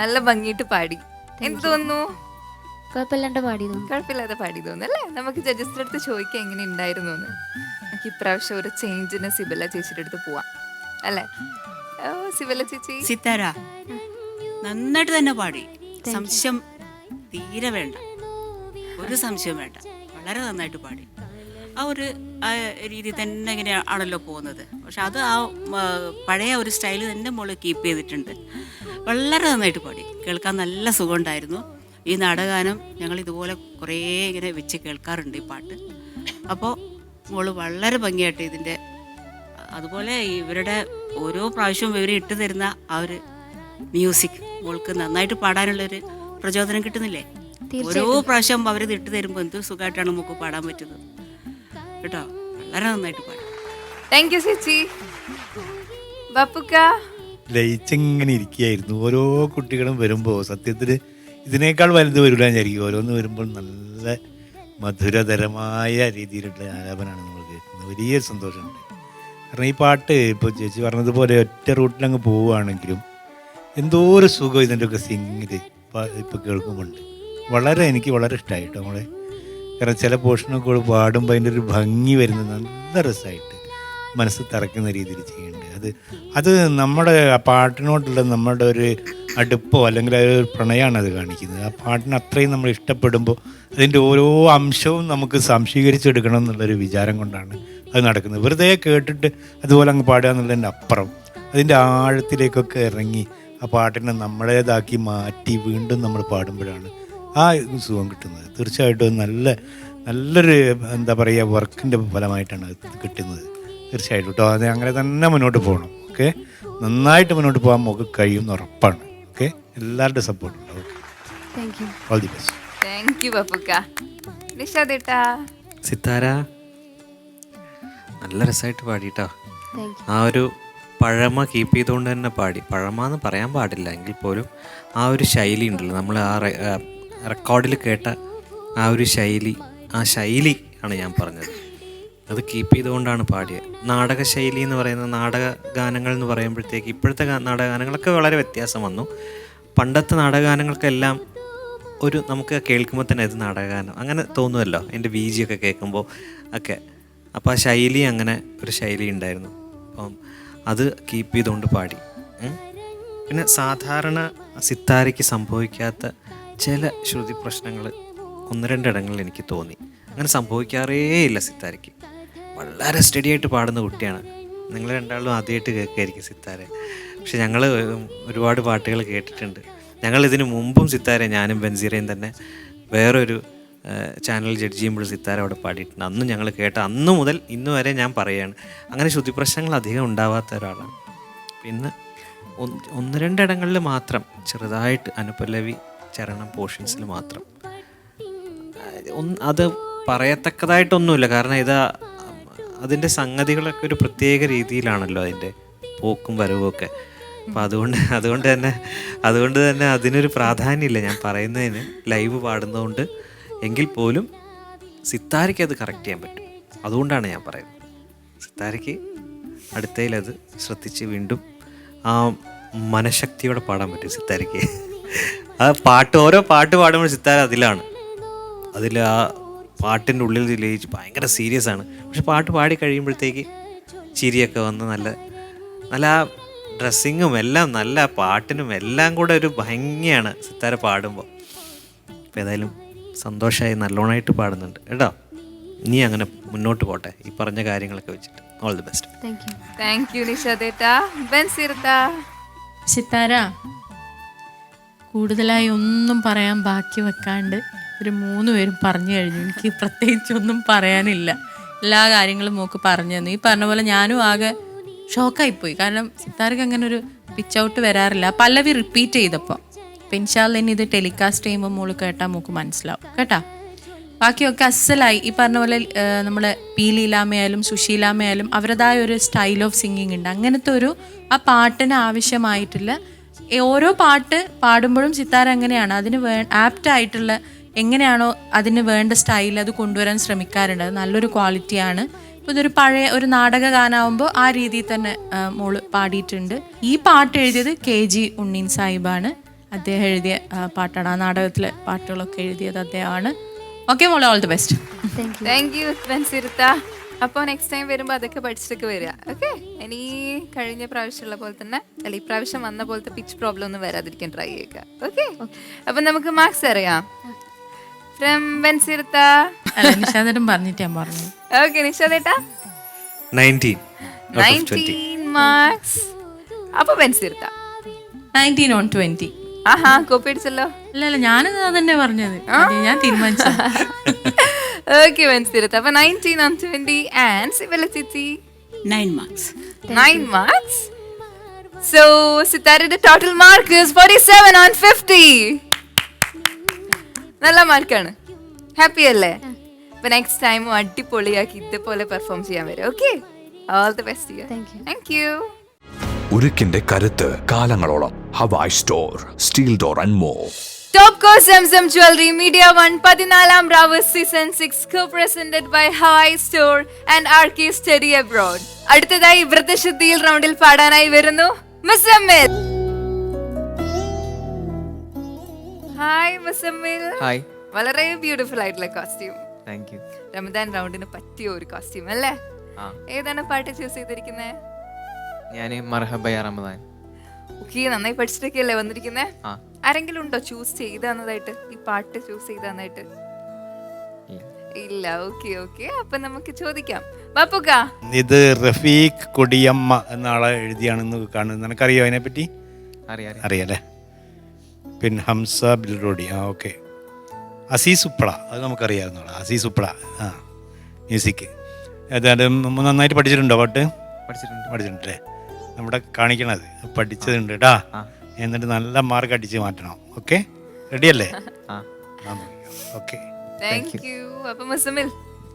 നല്ല ഭംഗിയിട്ട് പാടി. എന്ത് തോന്നുന്നു? കുഴപ്പമില്ലാണ്ട് പാടി തോന്നുന്നു. കുഴപ്പമില്ലാതെ പാടി തോന്നുന്നു അല്ലേ? നമുക്ക് ജഡ്ജസിന്റെ അടുത്ത് ചോദിക്കാം എങ്ങനെ ഉണ്ടായിരുന്നു എന്ന്. നമുക്ക് ഇപ്രാവശ്യം ഒരു ചേഞ്ചിന് സിബല ചേച്ചിയുടെ അടുത്ത് പോവാം അല്ലേ? സിബല ചേച്ചി. സിത്താര നന്നായിട്ട് തന്നെ പാടി, സംശയം തീരെ വേണ്ട, ഒരു സംശയം വേണ്ട, വളരെ നന്നായിട്ട് പാടി. ആ ഒരു രീതി തന്നെ ഇങ്ങനെയാണല്ലോ പോകുന്നത്. പക്ഷെ അത് ആ പഴയ ഒരു സ്റ്റൈൽ തന്നെ മോള് കീപ്പ് ചെയ്തിട്ടുണ്ട്. വളരെ നന്നായിട്ട് പാടി, കേൾക്കാൻ നല്ല സുഖമുണ്ടായിരുന്നു. ഈ നാടകഗാനം ഞങ്ങൾ ഇതുപോലെ കുറേ ഇങ്ങനെ വെച്ച് കേൾക്കാറുണ്ട് ഈ പാട്ട്. അപ്പോൾ മോള് വളരെ ഭംഗിയായിട്ട് ഇതിൻ്റെ, അതുപോലെ ഇവരുടെ ഓരോ പ്രാവശ്യവും ഇവർ ഇട്ട് തരുന്ന ആ ഒരു മ്യൂസിക് മോൾക്ക് നന്നായിട്ട് പാടാനുള്ളൊരു പ്രചോദനം കിട്ടുന്നില്ലേ? ഓരോ പ്രാവശ്യം അവരിത് ഇട്ട് തരുമ്പോൾ എന്ത് സുഖമായിട്ടാണ് നമുക്ക് പാടാൻ പറ്റുന്നത് കേട്ടോ. വളരെ നന്നായിട്ട് പാടി. താങ്ക് യു ചേച്ചി. ബപ്പുക്ക ലയിച്ചിങ്ങനെ ഇരിക്കുകയായിരുന്നു. ഓരോ കുട്ടികളും വരുമ്പോൾ സത്യത്തിൽ ഇതിനേക്കാൾ വലുത് വരില്ല വിചാരിക്കും. ഓരോന്ന് വരുമ്പോൾ നല്ല മധുരതരമായ രീതിയിലുള്ള ആലാപനമാണ് നമ്മൾ കേൾക്കുന്നത്. വലിയൊരു സന്തോഷമുണ്ട്. കാരണം ഈ പാട്ട് ഇപ്പോൾ ചേച്ചി പറഞ്ഞതുപോലെ ഒറ്റ റൂട്ടിലങ്ങ് പോവുകയാണെങ്കിലും എന്തോ ഒരു സുഖം ഇതിൻ്റെയൊക്കെ സിംഗിൽ ഇപ്പോൾ കേൾക്കുമ്പോണ്ട്. എനിക്ക് വളരെ ഇഷ്ടമായിട്ടോ നമ്മളെ. കാരണം ചില പോർഷനൊക്കെ പാടുമ്പോൾ അതിൻ്റെ ഒരു ഭംഗി വരുന്നത് നല്ല രസമായിട്ട് മനസ്സ് തറക്കുന്ന രീതിയിൽ ചെയ്യുന്നുണ്ട്. അത് നമ്മുടെ ആ പാട്ടിനോടുള്ള നമ്മുടെ ഒരു അടുപ്പോ അല്ലെങ്കിൽ ഒരു പ്രണയമാണ് അത് കാണിക്കുന്നത്. ആ പാട്ടിന് അത്രയും നമ്മൾ ഇഷ്ടപ്പെടുമ്പോൾ അതിൻ്റെ ഓരോ അംശവും നമുക്ക് സംശീകരിച്ചെടുക്കണം എന്നുള്ളൊരു വിചാരം കൊണ്ടാണ് അത് നടക്കുന്നത്. വെറുതെ കേട്ടിട്ട് അതുപോലെ അങ്ങ് പാടുക എന്നുള്ളതിൻ്റെ അപ്പുറം അതിൻ്റെ ആഴത്തിലേക്കൊക്കെ ഇറങ്ങി ആ പാട്ടിനെ നമ്മുടേതാക്കി മാറ്റി വീണ്ടും നമ്മൾ പാടുമ്പോഴാണ് ആ സുഖം കിട്ടുന്നത്. തീർച്ചയായിട്ടും നല്ലൊരു എന്താ പറയുക വർക്കിൻ്റെ ഫലമായിട്ടാണ് അത് കിട്ടുന്നത്. തീർച്ചയായിട്ടും കേട്ടോ. അത് അങ്ങനെ തന്നെ മുന്നോട്ട് പോകണം. ഓക്കെ, നന്നായിട്ട് മുന്നോട്ട് പോകാൻ നമുക്ക് കഴിയുമെന്ന് ഉറപ്പാണ്. ഓക്കെ, എല്ലാവരുടെയും സപ്പോർട്ട് ഉണ്ട്. Okay, all the best. Thank you ബപ്പുക്ക. നിഷാദേട്ടാ. സിത്താര നല്ല രസമായിട്ട് പാടിട്ടോ. ആ ഒരു പഴമ കീപ്പ് ചെയ്തുകൊണ്ട് തന്നെ പാടി. പഴമ എന്ന് പറയാൻ പാടില്ല എങ്കിൽ പോലും ആ ഒരു ശൈലി ഉണ്ടല്ലോ, നമ്മൾ ആ റെക്കോർഡിൽ കേട്ട ആ ഒരു ശൈലി, ആ ശൈലി ആണ് ഞാൻ പറഞ്ഞത്. അത് കീപ്പ് ചെയ്തുകൊണ്ടാണ് പാടിയത്. നാടക ശൈലി എന്ന് പറയുന്നത്, നാടക ഗാനങ്ങൾ എന്ന് പറയുമ്പോഴത്തേക്ക് ഇപ്പോഴത്തെ നാടകഗാനങ്ങളൊക്കെ വളരെ വ്യത്യാസം വന്നു. പണ്ടത്തെ നാടകഗാനങ്ങൾക്കെല്ലാം ഒരു നമുക്ക് കേൾക്കുമ്പോൾ തന്നെ ഇത് നാടകഗാനം അങ്ങനെ തോന്നുമല്ലോ, എൻ്റെ ബീജിയൊക്കെ കേൾക്കുമ്പോൾ ഒക്കെ. അപ്പോൾ ആ ശൈലി അങ്ങനെ ഒരു ശൈലി ഉണ്ടായിരുന്നു. അപ്പം അത് കീപ്പ് ചെയ്തുകൊണ്ട് പാടി. പിന്നെ സാധാരണ സിത്താരയ്ക്ക് സംഭവിക്കാത്ത ചില ശ്രുതി പ്രശ്നങ്ങൾ 1-2 ഇടങ്ങളിൽ എനിക്ക് തോന്നി. അങ്ങനെ സംഭവിക്കാറേ ഇല്ല സിത്താരയ്ക്ക്. വളരെ സ്റ്റഡി ആയിട്ട് പാടുന്ന കുട്ടിയാണ്. നിങ്ങൾ രണ്ടാളും ആദ്യമായിട്ട് കേൾക്കായിരിക്കും സിത്താര. പക്ഷെ ഞങ്ങൾ ഒരുപാട് പാട്ടുകൾ കേട്ടിട്ടുണ്ട്. ഞങ്ങൾ ഇതിനു മുമ്പും സിത്താര, ഞാനും ബൻസീറയും തന്നെ വേറൊരു ചാനൽ ജഡ്ജ് ചെയ്യുമ്പോൾ സിത്താര അവിടെ പാടിയിട്ടുണ്ട്. അന്നും ഞങ്ങൾ കേട്ട അന്ന് മുതൽ ഇന്ന് വരെ ഞാൻ പറയുകയാണ്, അങ്ങനെ ശ്രുതി പ്രശ്നങ്ങൾ അധികം ഉണ്ടാവാത്ത ഒരാളാണ്. പിന്നെ 1-2 ഇടങ്ങളിൽ മാത്രം ചെറുതായിട്ട് അനുപല്ലവി ചരണം പോർഷൻസിൽ മാത്രം അത് പറയത്തക്കതായിട്ടൊന്നുമില്ല. കാരണം അതിൻ്റെ സംഗതികളൊക്കെ ഒരു പ്രത്യേക രീതിയിലാണല്ലോ അതിൻ്റെ പോക്കും വരവും ഒക്കെ. അപ്പം അതുകൊണ്ട് തന്നെ അതിനൊരു പ്രാധാന്യമില്ല ഞാൻ പറയുന്നതിന്, ലൈവ് പാടുന്നതുകൊണ്ട്. എങ്കിൽ പോലും സിത്താരയ്ക്ക് അത് കറക്റ്റ് ചെയ്യാൻ പറ്റും. അതുകൊണ്ടാണ് ഞാൻ പറയുന്നത്. സിത്താരയ്ക്ക് അടുത്തതിലത് ശ്രദ്ധിച്ച് വീണ്ടും ആ മനഃശക്തിയോടെ പാടാൻ പറ്റും സിത്താരയ്ക്ക്. ആ ഓരോ പാട്ട് പാടുമ്പോൾ സിത്താര അതിൽ ആ പാട്ടിൻ്റെ ഉള്ളിൽ ലയിച്ച് ഭയങ്കര സീരിയസ് ആണ്. പക്ഷെ പാട്ട് പാടി കഴിയുമ്പോഴത്തേക്ക് ചിരിയൊക്കെ വന്ന് നല്ല ആ ഡ്രസ്സിങ്ങും എല്ലാം, നല്ല പാട്ടിനും എല്ലാം കൂടെ ഒരു ഭംഗിയാണ് സിത്താര പാടുമ്പോൾ. അപ്പോൾ ഏതായാലും സന്തോഷമായി, നല്ലോണമായിട്ട് പാടുന്നുണ്ട് കേട്ടോ. ഇനി അങ്ങനെ മുന്നോട്ട് പോട്ടെ ഈ പറഞ്ഞ കാര്യങ്ങളൊക്കെ വെച്ചിട്ട്. All the best. Thank you നിഷാദേട്ടാ. ബൻസീറത്താ. സിത്താര, കൂടുതലായി ഒന്നും പറയാൻ ബാക്കി വെക്കാണ്ട് ഒരു 3 പേരും പറഞ്ഞു കഴിഞ്ഞു. എനിക്ക് പ്രത്യേകിച്ചൊന്നും പറയാനില്ല. എല്ലാ കാര്യങ്ങളും മോക്ക് പറഞ്ഞു തന്നു. ഈ പറഞ്ഞ പോലെ ഞാനും ആകെ ഷോക്കായിപ്പോയി. കാരണം സിത്താരക്ക് അങ്ങനെ ഒരു പിച്ച് ഔട്ട് വരാറില്ല. പല്ലവി റിപ്പീറ്റ് ചെയ്തപ്പോൾ. അപ്പം ഇൻഷാല്ല ഇനി ഇത് ടെലികാസ്റ്റ് ചെയ്യുമ്പോൾ മോള് കേട്ടാൽ മോക്ക് മനസ്സിലാവും കേട്ടാ. ബാക്കിയൊക്കെ അസലായി. ഈ പറഞ്ഞ പോലെ നമ്മളെ പി ലീലാമ്മയായാലും സുശീലാമ്മയായാലും അവരുടേതായ ഒരു സ്റ്റൈൽ ഓഫ് സിംഗിങ് ഉണ്ട്. അങ്ങനത്തെ ഒരു ആ പാട്ടിന് ആവശ്യമായിട്ടുള്ള ഓരോ പാട്ട് പാടുമ്പോഴും സിത്താര അങ്ങനെയാണ് അതിന് ആപ്റ്റായിട്ടുള്ള എങ്ങനെയാണോ അതിന് വേണ്ട സ്റ്റൈൽ അത് കൊണ്ടുവരാൻ ശ്രമിക്കാറുണ്ട്. അത് നല്ലൊരു ക്വാളിറ്റിയാണ്. ഇപ്പോൾ ഇതൊരു പഴയ ഒരു നാടക ഗാനമാകുമ്പോൾ ആ രീതിയിൽ തന്നെ മോള് പാടിയിട്ടുണ്ട്. ഈ പാട്ട് എഴുതിയത് KG ഉണ്ണീൻ സാഹിബാണ്. അദ്ദേഹം എഴുതിയ പാട്ടാണ്. ആ നാടകത്തിലെ പാട്ടുകളൊക്കെ എഴുതിയത് അദ്ദേഹമാണ്. ഓക്കെ മോളെ, all the best. Thank you ബൻസിർത്ത. അപ്പോൾ നെക്സ്റ്റ് ടൈം വരുമ്പോൾ അതൊക്കെ പഠിച്ചിട്ടൊക്കെ വരിക. ഓക്കെ, ഇനി കഴിഞ്ഞ പ്രാവശ്യമുള്ള പോലെ തന്നെ അല്ല ഈ പ്രാവശ്യം വന്ന പോലത്തെ പിച്ച് പ്രോബ്ലം ഒന്നും വരാതിരിക്കാൻ ട്രൈ ചെയ്യുക. ഓക്കെ, അപ്പം നമുക്ക് മാർക്സ് അറിയാം. ഫ്രം ബൻസിർത്ത. അല്ല, നിഷാദേട്ടൻ പറഞ്ഞിട്ട് ഞാൻ പറഞ്ഞു. ഓക്കെ, നിഷാദേട്ടാ 19 മാർക്സ്. അപ്പോൾ ബൻസിർത്ത 19 on 20. Aaha, copy അടിച്ചല്ലോ. അല്ല ഞാനത് അതന്നെ പറഞ്ഞത്, ഞാൻ തീരുമാനിച്ചു. ഓക്കെ ബൻസിർത്ത, അപ്പോൾ 19 on 20 ആൻഡ് സിവല ചേച്ചി 9 marks. 9 marks. So സിത്താരയുടെ ടോട്ടൽ മാർക്ക് is 47 on 50. നല്ല മാർക്കാണ്. ഹാപ്പി അല്ലേ? അപ്പൊ നെക്സ്റ്റ് ടൈമും അടിപൊളിയാക്കി ഇതുപോലെ പെർഫോം ചെയ്യാൻ വരും. Okay, all the best. Thank you. ഉരുക്കിന്റെ കരുത്ത് കാലങ്ങളോളം. Hawaii store, steel door and more. Topco Zamzam jewellery media 1 14ാം രാവ് season 6 co-presented by Hawaii store and RK study abroad. അടുത്തതായി വ്രതശുദ്ധിയിൽ റൗണ്ടിൽ പാടാനായി വരുന്നു മുസമ്മിൽ. ഹായ് മുസമ്മിൽ. ഹായ്. വളരെ ബ്യൂട്ടിഫുൾ ആയിട്ടുള്ള കോസ്റ്റ്യൂം. Thank you. റമദാൻ റൗണ്ടിന് പറ്റിയ ഒരു കോസ്റ്റ്യൂം അല്ലേ? ഏതാണ് പാട്ട് ചൂസ് ചെയ്തിരിക്കുന്നത്? ഞാൻ മർഹബയ റമദാൻ. ഓക്കെ, നന്നായി പഠിച്ചിട്ടൊക്കെയല്ലേ വന്നിരിക്കുന്നേ? ആരെങ്കിലും ഉണ്ടോ ചൂസ് ചെയ്താന്നതായിട്ട്, ഈ പാട്ട് ചൂസ് ചെയ്താന്നായിട്ട്? ഇല്ല. ഓക്കെ ഓക്കെ, അപ്പൊ നമുക്ക് ചോദിക്കാം. ബാപ്പുക്ക, ഇത് റഫീഖ് കൊടിയമ്മ എന്ന ആളെ എഴുതിയാണെന്ന് കാണുന്നത്. നിനക്കറിയോ അതിനെപ്പറ്റി? അറിയാലേ. പിന്നെ ഹംസ ബിൽറോഡി. ഓക്കെ. അസീസ് ഉപ്പള, അത് നമുക്കറിയാവുന്നതാണ്. അസീസ് ഉപ്പള, മ്യൂസിക്. ഏതായാലും നന്നായിട്ട് പഠിച്ചിട്ടുണ്ടോ പാട്ട്? പഠിച്ചിട്ടുണ്ടല്ലേ? നമ്മുടെ കാണിക്കണത് പഠിച്ചതുണ്ട് കേട്ടാ. എന്നിട്ട് നല്ല മാർക്ക് അടിച്ച് മാറ്റണം. ഓക്കെ, റെഡിയല്ലേ? Okay, thank U. അപ്പൊ മുസമ്മിൽ,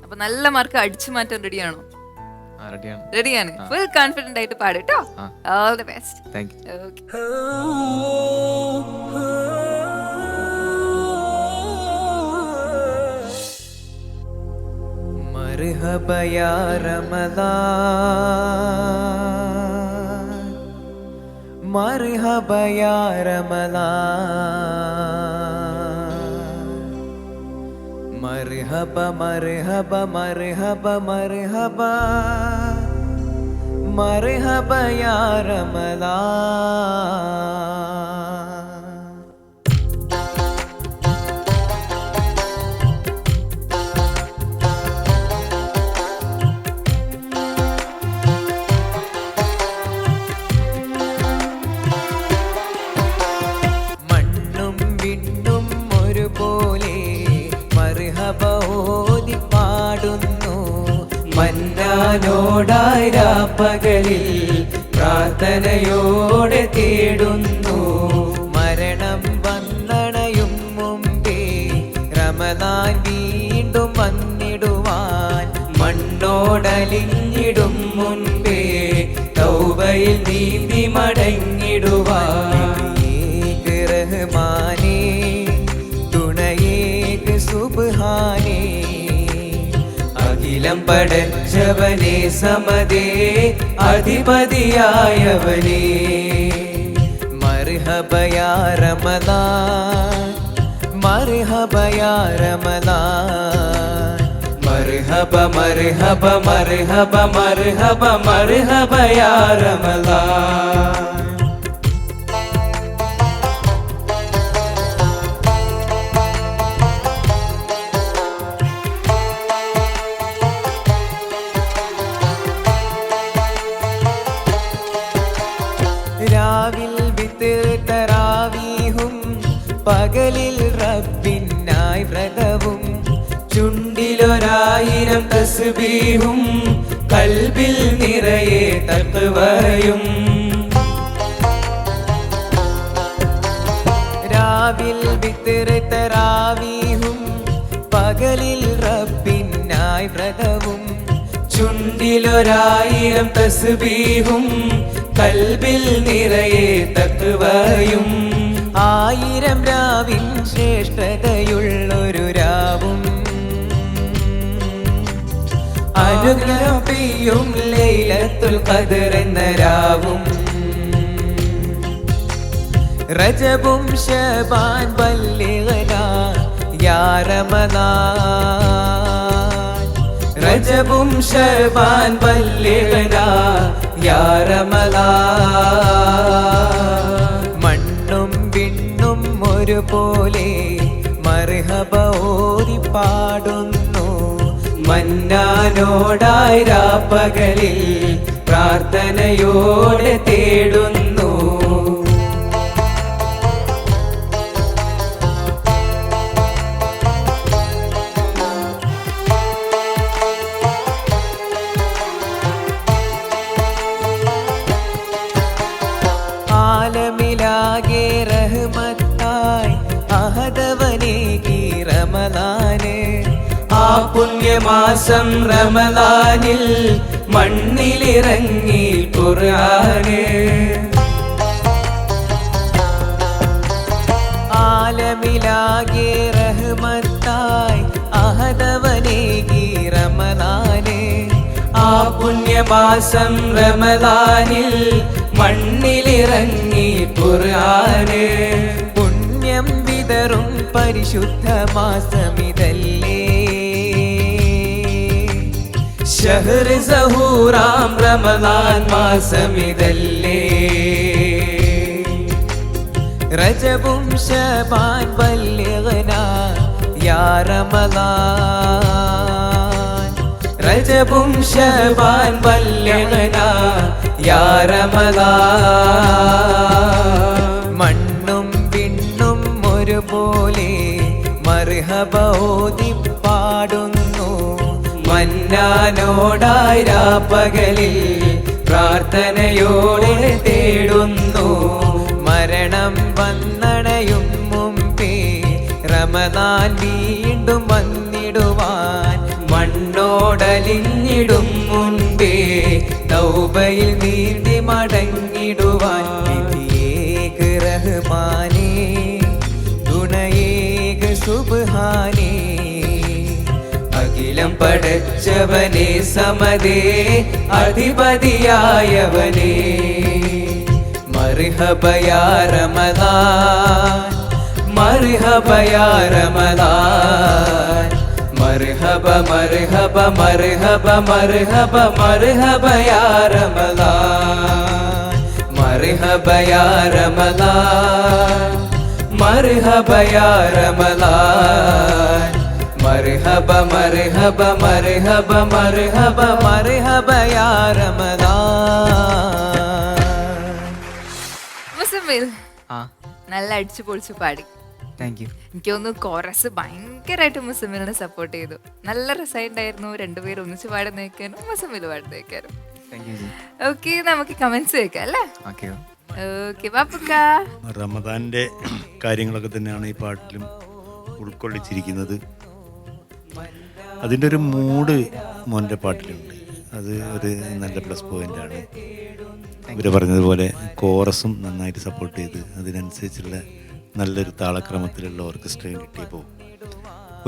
അപ്പൊ നല്ല മാർക്ക് അടിച്ചു മാറ്റാൻ റെഡിയാണോ? റെഡിയാണ്. ഫുൾ കോൺഫിഡന്റ് ആയിട്ട് പാട് കേട്ടോ. All the best. Thank you. Okay. मरहबा या रमज़ान, मरहबा या रमज़ान, मरहबा मरहबा मरहबा मरहबा मरहबा या रमज़ान. മന്നാനോടായിരാപ്പകലിൽ പ്രാർത്ഥനയോടെ തേടുന്നു. മരണം വന്നണയും മുമ്പേ റമദാൻ വീണ്ടും വന്നിടുവാൻ. മണ്ണോടലിഞ്ഞിടും മുൻപേ തൗബയിൽ നീന്തി മടങ്ങിടുവാൻ. റഹ്മാനേ തുണയേക് സുബ്ഹാനേ, അഖിലം പടച്ചവനെ സമതേ അധിപതിയായവനെ. മർഹബ യാ റമദാൻ, മർഹബ യാ റമദാൻ, മർഹബ മർഹബ മർഹബ മർഹബ മർഹബ യാ റമദാൻ. രാവിൽ വിത്ർ തറാവീഹും, പകലിൽ റബ്ബിനായി വ്രതവും. ചുണ്ടിലൊരായിരം തസ്ബീഹും, കൽബിൽ നിറയെ തഖ്വയും. രാവിൽ വിത്ർ തറാവീഹും, പകലിൽ റബ്ബിനായി വ്രതവും. ചുണ്ടിലൊരായിരം തസ്ബീഹും, കൽബിൽ നിറയെ തഖ്വയും. 1000 രാവിൻ ശ്രേഷ്ഠതയുള്ളൊരു രാവും, അനുഗ്രഹം പെയ്യും ലൈലത്തുൽ ഖദ്ർ എന്ന രാവും. റജബും ശബാൻ ബല്ലിഗ്നാ യാ റമദാൻ. റജബും ശബാൻ ബല്ലിഗ്നാ യാ റമദാൻ. മണ്ണും വിണ്ണും ഒരുപോലെ മർഹബ ഓതി പാടുന്നു. മന്നാനോടായി രാപ്പകലിൽ പ്രാർത്ഥനയോടെ തേടുന്നു. ആലമിലാകെ റഹ്മത്തായി അഹദവനേകി റമദാന്. ആ പുണ്യമാസം റമദാനിൽ മണ്ണിലിറങ്ങി ഖുർആന്. ആലമിലാകെ റഹ്മത്തായി അഹദവനേകി റമദാന്. ആ പുണ്യമാസം റമദാനിൽ മണ്ണിലിറങ്ങി ഖുർആന്. പുണ്യം വിതറും പരിശുദ്ധ മാസമിതല്ലേ. ഷഹ്ർ സഹൂറാം റമദാൻ മാസമിതല്ലേ. റജബും ശബാൻ ബല്ലിഗ്നാ യാ റമദാൻ. റജബും ശബാൻ ബല്ലിഗ്നാ യാ റമദാൻ. മണ്ണും വിണ്ണും ഒരുപോലെ മർഹബ ഓതി പാടുന്നു. മന്നാനോടായി രാപ്പകലിൽ പ്രാർത്ഥനയോടെ തേടുന്നു. മരണം വന്നണയും മുമ്പേ റമദാൻ വീണ്ടും വന്നിടുവാൻ. മണ്ണോടലിഞ്ഞിടും മുൻപേ തൗബയിൽ നീന്തി മടങ്ങിടുവാൻ. വിധിയേക് റഹ്മാനേ തുണയേക് സുബ്ഹാനേ. അഖിലം പടച്ചവനെ സമതേ അധിപതിയായവനേ. മർഹബ യാ റമദാൻ മർഹബ യാ റമദാൻ. മർഹബ മർഹബ മർഹബ മർഹബ മർഹബ യാ റമദാൻ. മർഹബ യാ റമദാൻ മർഹബ യാ റമദാൻ. മർഹബ മർഹബ മർഹബ മർഹബ മർഹബ യാ റമദാൻ. മുസമ്മിൽ ആ നല്ല അടിച്ചു പൊളിച്ചു പാടി. Thank U. എനിക്ക് തോന്നുന്നു കോറസ് ഭയങ്കരമായിട്ട് മുസമ്മിലിനെ സപ്പോർട്ട് ചെയ്തു. നല്ല രസമുണ്ടായിരുന്നു രണ്ടുപേരും ഒന്നിച്ച് പാടുന്ന കേൾക്കാനും മുസമ്മിൽ പാടുന്ന കേൾക്കാനും. Thank you. ഓക്കെ, നമുക്ക് കമന്റ്സ് കേൾക്കാം അല്ലേ? ഓക്കെ. ഓക്കെ ബാപ്പുക്ക. റമദാൻ്റെ കാര്യങ്ങളൊക്കെ തന്നെയാണ് ഈ പാട്ടിലും ഉൾക്കൊള്ളിച്ചിരിക്കുന്നത്. അതിൻ്റെ ഒരു മൂഡ് മോൻ്റെ പാട്ടിലുണ്ട്. അത് ഒരു നല്ല പ്ലസ് പോയിൻ്റാണ്. ഇവർ പറഞ്ഞതുപോലെ കോറസും നന്നായിട്ട് സപ്പോർട്ട് ചെയ്ത് അതിനനുസരിച്ചുള്ള നല്ലൊരു താളക്രമത്തിലുള്ള ഓർക്കസ്ട്രയും കിട്ടിയപ്പോൾ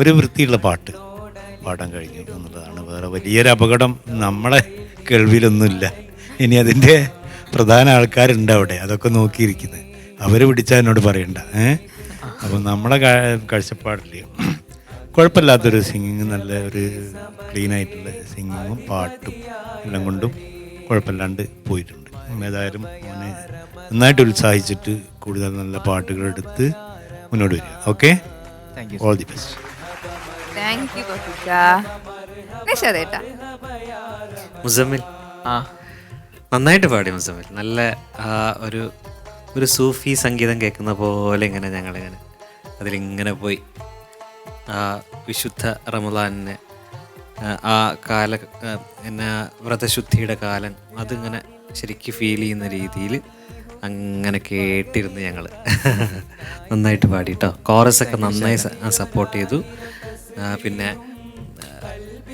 ഒരു വൃത്തിയുള്ള പാട്ട് പാടാൻ കഴിഞ്ഞു എന്നുള്ളതാണ്. വേറെ വലിയൊരു അപകടം നമ്മളെ കേൾവിയിലൊന്നുമില്ല. ഇനി അതിൻ്റെ പ്രധാന ആൾക്കാരുണ്ട് അവിടെ, അതൊക്കെ നോക്കിയിരിക്കുന്നത്. അവർ പിടിച്ചാൽ എന്നോട് പറയണ്ട. അപ്പം നമ്മളെ കാഴ്ചപ്പാടിൽ കുഴപ്പമില്ലാത്തൊരു സിംഗിങ്, നല്ല ഒരു ക്ലീനായിട്ടുള്ള സിംഗിങ്ങും പാട്ടും എല്ലാം കൊണ്ടും കുഴപ്പമില്ലാണ്ട് പോയിട്ടുണ്ട്. ഏതായാലും മോനെ നന്നായിട്ട് ഉത്സാഹിച്ചിട്ട് കൂടുതൽ നല്ല പാട്ടുകൾ എടുത്ത് മുന്നോട്ട് വരിക. Okay, all the best. Thank you ബാപ്പുക്ക. നിഷാദേട്ടാ. മുസമ്മിൽ നന്നായിട്ട് പാടി മുസമ്മിൽ. നല്ല ഒരു ഒരു സൂഫി സംഗീതം കേൾക്കുന്ന പോലെ ഇങ്ങനെ ഞങ്ങളിങ്ങനെ അതിലിങ്ങനെ പോയി വിശുദ്ധ റമദാനിനെ ആ കാല എന്നാ വ്രതശുദ്ധിയുടെ കാലം അതിങ്ങനെ ശരിക്കും ഫീൽ ചെയ്യുന്ന രീതിയിൽ അങ്ങനെ കേട്ടിരുന്നു ഞങ്ങൾ. നന്നായിട്ട് പാടി കേട്ടോ. കോറസൊക്കെ നന്നായി സപ്പോർട്ട് ചെയ്തു. പിന്നെ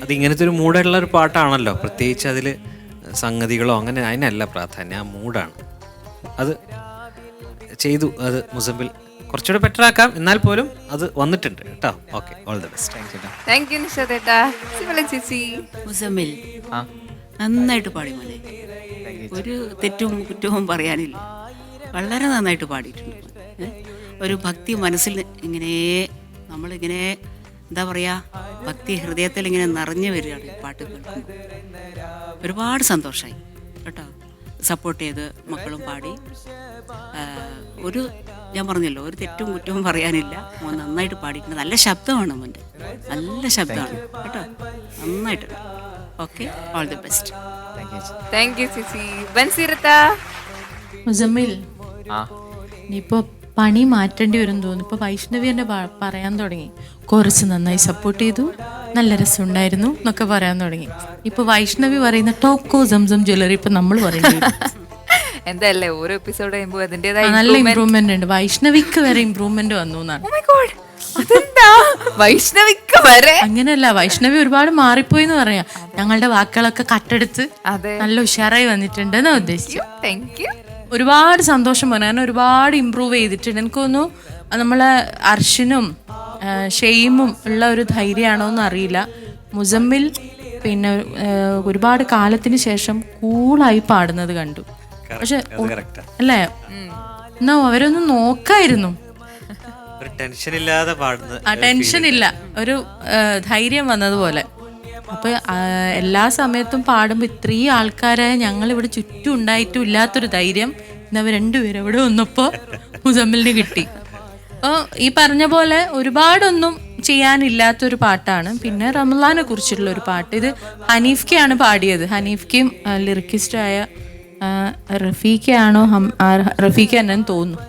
അതിങ്ങനത്തെ ഒരു മൂഡുള്ള ഒരു പാട്ടാണല്ലോ. പ്രത്യേകിച്ച് അതിൽ സംഗതികളോ അങ്ങനെ അതിനല്ല പ്രാധാന്യം, ആ മൂഡാണ്. അത് ചെയ്തു. അത് മുസമ്മിൽ കുറച്ചുകൂടെ ബെറ്റർ ആക്കാം, എന്നാൽ പോലും അത് വന്നിട്ടുണ്ട് കേട്ടോ. Okay, all the best. Thank you നിഷാദേട്ടാ. സിമല ചേച്ചി. മുസമ്മിൽ നന്നായിട്ട് പാടി മോനെ. ഒരു തെറ്റും കുറ്റവും പറയാനില്ല. വളരെ നന്നായിട്ട് പാടിയിട്ടുണ്ട്. ഒരു ഭക്തി മനസ്സിൽ ഇങ്ങനെ നമ്മളിങ്ങനെ എന്താ പറയുക, ഭക്തി ഹൃദയത്തിൽ ഇങ്ങനെ നിറഞ്ഞു വരികയാണ് ഈ പാട്ട് കേൾക്കുമ്പോൾ. ഒരുപാട് സന്തോഷമായി കേട്ടോ. സപ്പോർട്ട് ചെയ്ത് മക്കളും പാടി. ഒരു ഞാൻ പറഞ്ഞല്ലോ, ഒരു തെറ്റും കുറ്റവും പറയാനില്ല. മോൻ നന്നായിട്ട് പാടിയിട്ടുണ്ട്. നല്ല ശബ്ദമാണ് മോൻ്റെ, നല്ല ശബ്ദമാണ് കേട്ടോ, നന്നായിട്ട്. Okay, all the best. Thank U ചേച്ചി. ബൻസിറത്ത മുസമ്മിൽ, ആ ഇനിയിപ്പോൾ പണി മാറ്റേണ്ടി വരും തോന്നുന്നു. ഇപ്പോൾ വൈഷ്ണവി എന്നെ പറയാൻ തുടങ്ങി, കുറച്ച് നന്നായി സപ്പോർട്ട് ചെയ്തു, നല്ല രസമുണ്ടായിരുന്നു എന്നൊക്കെ പറയാൻ തുടങ്ങി. ഇപ്പൊ വൈഷ്ണവി പറയുന്ന ടോക്കോ സംസം ജ്വല്ലറി ഇപ്പൊ നമ്മൾ പറയുന്നത് എന്തല്ലേ, ഓരോ എപ്പിസോഡ് കഴിയുമ്പോൾ അതിന്റേതായ നല്ല ഇമ്പ്രൂവ്മെന്റ് ഉണ്ട്. വൈഷ്ണവിക്ക് വരെ ഇമ്പ്രൂവ്മെന്റ് വന്നു എന്നാണ്. വൈഷ്ണവിക്ക് വരെ അങ്ങനെയല്ല, വൈഷ്ണവി ഒരുപാട് മാറിപ്പോയി എന്ന് പറയാം. ഞങ്ങളുടെ വാക്കുകളൊക്കെ കട്ടെടുത്ത് നല്ല ഉഷാറായി വന്നിട്ടുണ്ട് എന്നാ ഉദ്ദേശിച്ചു. Thank you. ഒരുപാട് സന്തോഷം പറയാൻ, ഒരുപാട് ഇമ്പ്രൂവ് ചെയ്തിട്ടുണ്ട്. എനിക്ക് തോന്നുന്നു നമ്മളെ അർഷിനും ഷെയ്മും ഉള്ള ഒരു ധൈര്യമാണോ എന്ന് അറിയില്ല. മുസമ്മിൽ പിന്നെ ഒരുപാട് കാലത്തിന് ശേഷം കൂളായി പാടുന്നത് കണ്ടു. പക്ഷെ അല്ലേ, എന്നാ അവരൊന്നും നോക്കായിരുന്നു. ടെൻഷൻ ഇല്ല, ഒരു ധൈര്യം വന്നതുപോലെ. അപ്പൊ എല്ലാ സമയത്തും പാടുമ്പോൾ ഇത്രയും ആൾക്കാരായ ഞങ്ങൾ ഇവിടെ ചുറ്റും ഉണ്ടായിട്ടും ഇല്ലാത്തൊരു ധൈര്യം ഇന്നവർ രണ്ടുപേരും ഇവിടെ വന്നപ്പോ മുസമ്മിലിന് കിട്ടി. അപ്പോൾ ഈ പറഞ്ഞ പോലെ ഒരുപാടൊന്നും ചെയ്യാനില്ലാത്തൊരു പാട്ടാണ്. പിന്നെ റമലാനെ കുറിച്ചുള്ള ഒരു പാട്ട്, ഇത് ഹനീഫ്ക്കയാണ് പാടിയത്. ഹനീഫ്ക്കയും ലിറിക്കിസ്റ്റായ റഫീഖയാണോ റഫീഖ എന്നു തോന്നുന്നു.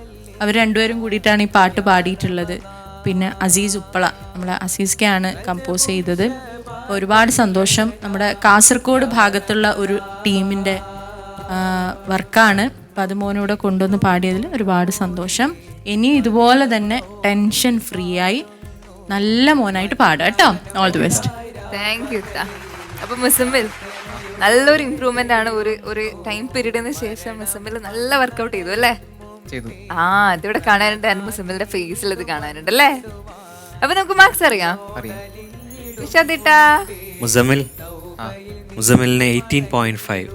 അവർ രണ്ടുപേരും കൂടിയിട്ടാണ് ഈ പാട്ട് പാടിയിട്ടുള്ളത്. പിന്നെ അസീസ് ഉപ്പള, നമ്മളെ അസീസ്ക്കയാണ് കമ്പോസ് ചെയ്തത്. ഒരുപാട് സന്തോഷം. നമ്മുടെ കാസർഗോഡ് ഭാഗത്തുള്ള ഒരു ടീമിൻ്റെ വർക്കാണ്. അപ്പം അത് മോനൂടെ കൊണ്ടുവന്ന് പാടിയതിൽ ഒരുപാട് സന്തോഷം. ഇനി ഇതുപോലെ തന്നെ ടെൻഷൻ ഫ്രീ ആയി നല്ല മോനായിട്ട് പാടുക കേട്ടോ. All the best. Thank U. അപ്പൊ മുസമ്മിൽ നല്ലൊരു ഇമ്പ്രൂവ്മെന്റ് ആണ്. ഒരു ടൈം പീരീഡിന് ശേഷം മുസമ്മിൽ നല്ല വർക്കൗട്ട് ചെയ്തു അല്ലേ? ചെയ്തു. അതിവിടെ കാണാനുണ്ട്, മുസമ്മിലിന്റെ ഫേസിൽ ഇത് കാണാനുണ്ട് അല്ലേ? അപ്പൊ നമുക്ക് മാർക്സ് അറിയാം. മുസമ്മിലിന് 18.5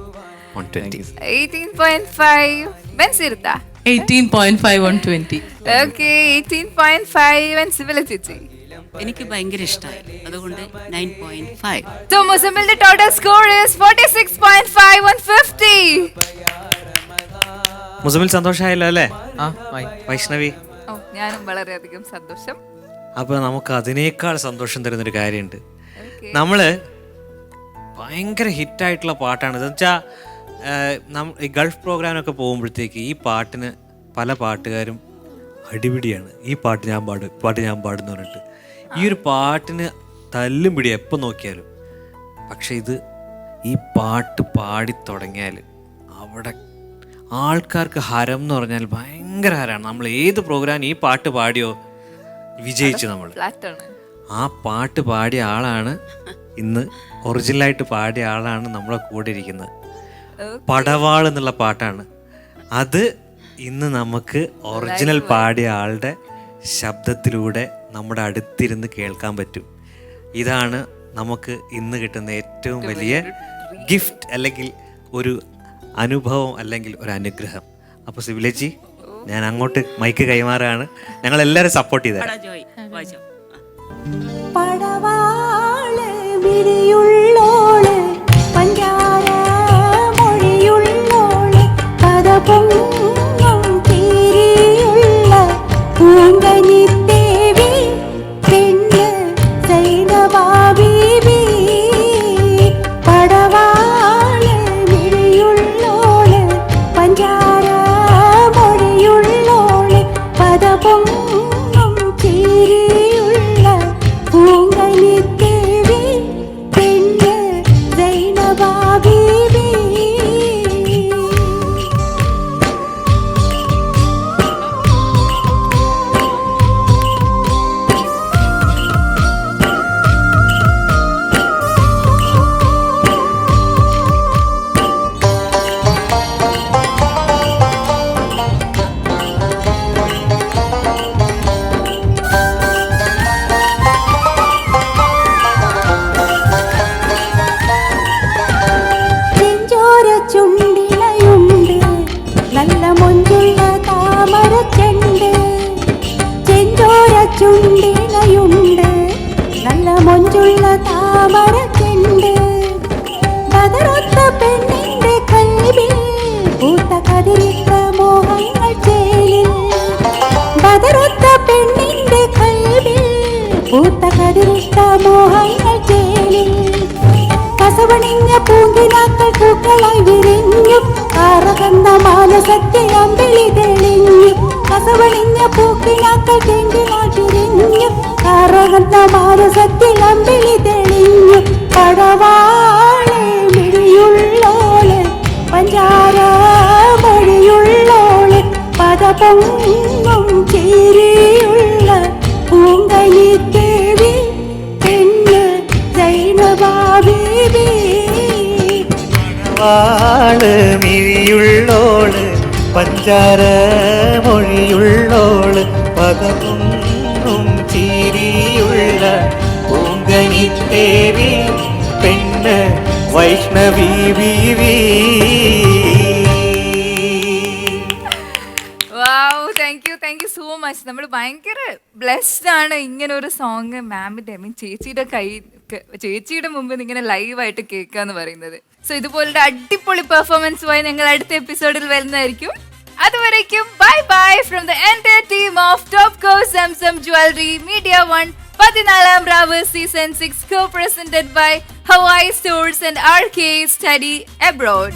on 20. 18.5. ബൻസിറത്ത 18.5 on 20. ഓക്കെ, 18.5. ബൻസിബില ചേച്ചി എനിക്ക് ഭയങ്കര ഇഷ്ടമായി, അതുകൊണ്ട് 9.5. So മുസമ്മിലിന്റെ ടോട്ടൽ സ്കോർ is 46.5 on 50. മുസമ്മിൽ സന്തോഷമായല്ലോ അല്ലേ? വൈഷ്ണവി, ഞാനും വളരെയധികം സന്തോഷം. അപ്പൊ നമുക്ക് അതിനേക്കാൾ സന്തോഷം തരുന്നൊരു കാര്യമുണ്ട്. നമ്മള് ഭയങ്കര ഹിറ്റായിട്ടുള്ള പാട്ടാണ് ഇത്. വെച്ചാൽ ഈ ഗൾഫ് പ്രോഗ്രാമിനൊക്കെ പോകുമ്പോഴത്തേക്ക് ഈ പാട്ടിന് പല പാട്ടുകാരും അടിപിടിയാണ്. ഈ പാട്ട് ഞാൻ പാടുന്നു പറഞ്ഞിട്ട് ഈ ഒരു പാട്ടിന് തല്ലും പിടി എപ്പോൾ നോക്കിയാലും. പക്ഷെ ഈ പാട്ട് പാടി തുടങ്ങിയാൽ അവിടെ ആൾക്കാർക്ക് ഹരം എന്ന് പറഞ്ഞാൽ ഭയങ്കര ഹരമാണ്. നമ്മൾ ഏത് പ്രോഗ്രാം ഈ പാട്ട് പാടിയോ വിജയിച്ചു. നമ്മൾ ആ പാട്ട് പാടിയ ആളാണ് ഇന്ന്, ഒറിജിനലായിട്ട് പാടിയ ആളാണ് നമ്മളെ കൂടെ ഇരിക്കുന്നത്. പടവാൾ എന്നുള്ള പാട്ടാണ് അത്. ഇന്ന് നമുക്ക് ഒറിജിനൽ പാടിയ ആളുടെ ശബ്ദത്തിലൂടെ നമ്മുടെ അടുത്തിരുന്ന് കേൾക്കാൻ പറ്റും. ഇതാണ് നമുക്ക് ഇന്ന് കിട്ടുന്ന ഏറ്റവും വലിയ ഗിഫ്റ്റ്, അല്ലെങ്കിൽ ഒരു അനുഭവം, അല്ലെങ്കിൽ ഒരു അനുഗ്രഹം. അപ്പോൾ സിബിലേച്ചി, ഞാൻ അങ്ങോട്ട് മൈക്ക് കൈമാറുകയാണ്. ഞങ്ങൾ എല്ലാവരും സപ്പോർട്ട് ചെയ്ത പെണ്ണ് താമരക്കെണ്ട് ബദറൊത്ത പെണ്ണിന്റെ കൽവിൽ പൂത്ത കതിരിട്ട മോഹങ്ങൾ ചേലിൽ ബദറൊത്ത പെണ്ണിന്റെ കൽവിൽ പൂത്ത കതിരിട്ട മോഹങ്ങൾ ചേലിൽ കസവണിഞ്ഞ പൂങ്കിനാക്കൾ പൂക്കളായി വിരിഞ്ഞു കാറകന്ന മാനസത്തെ അമ്പിളി തെളിഞ്ഞു കസവണിഞ്ഞ പൂക്കിനാക്കൾ തെങ്കിനായി വിരിഞ്ഞു കാറകന്ന മാനസത്തിൽ അമ്പിളി തെളിഞ്ഞു പടവാളെ മിഴിയുള്ളോള് പഞ്ചാര മൊഴിയുള്ളോള് പദപൊങ്ങും ചേരിയുള്ള പൂങ്കനി ദേവി പെണ്ണ് സൈനബാബീബി വാള് മിഴിയുള്ളോള് പഞ്ചാര മൊഴിയുള്ളോള് പദമൊന്നും ചിരിയുള്ള പൂങ്കനി ദേവി പെണ്ണ് വൈഷ്ണവി ബീവി. Thank you so much. നമ്മൾ ഭയങ്കര ബ്ലെസ്ഡ് ആണ് ഇങ്ങനെ ഒരു സോങ് മാമിന്റെ ചേച്ചിയുടെ മുമ്പിൽ ഇങ്ങനെ ലൈവായിട്ട് കേൾക്കുക എന്ന് പറയുന്നത്. സോ ഇതുപോലൊരു അടിപൊളി പെർഫോമൻസുമായി ഞങ്ങൾ അടുത്ത എപ്പിസോഡിൽ വരുന്നതായിരിക്കും. അതുവരേക്കും bye bye from the entire team of Topco Zamzam jewellery media 1 14ാം രാവ് season 6 co-presented by Hawaii Stores and RK Study Abroad.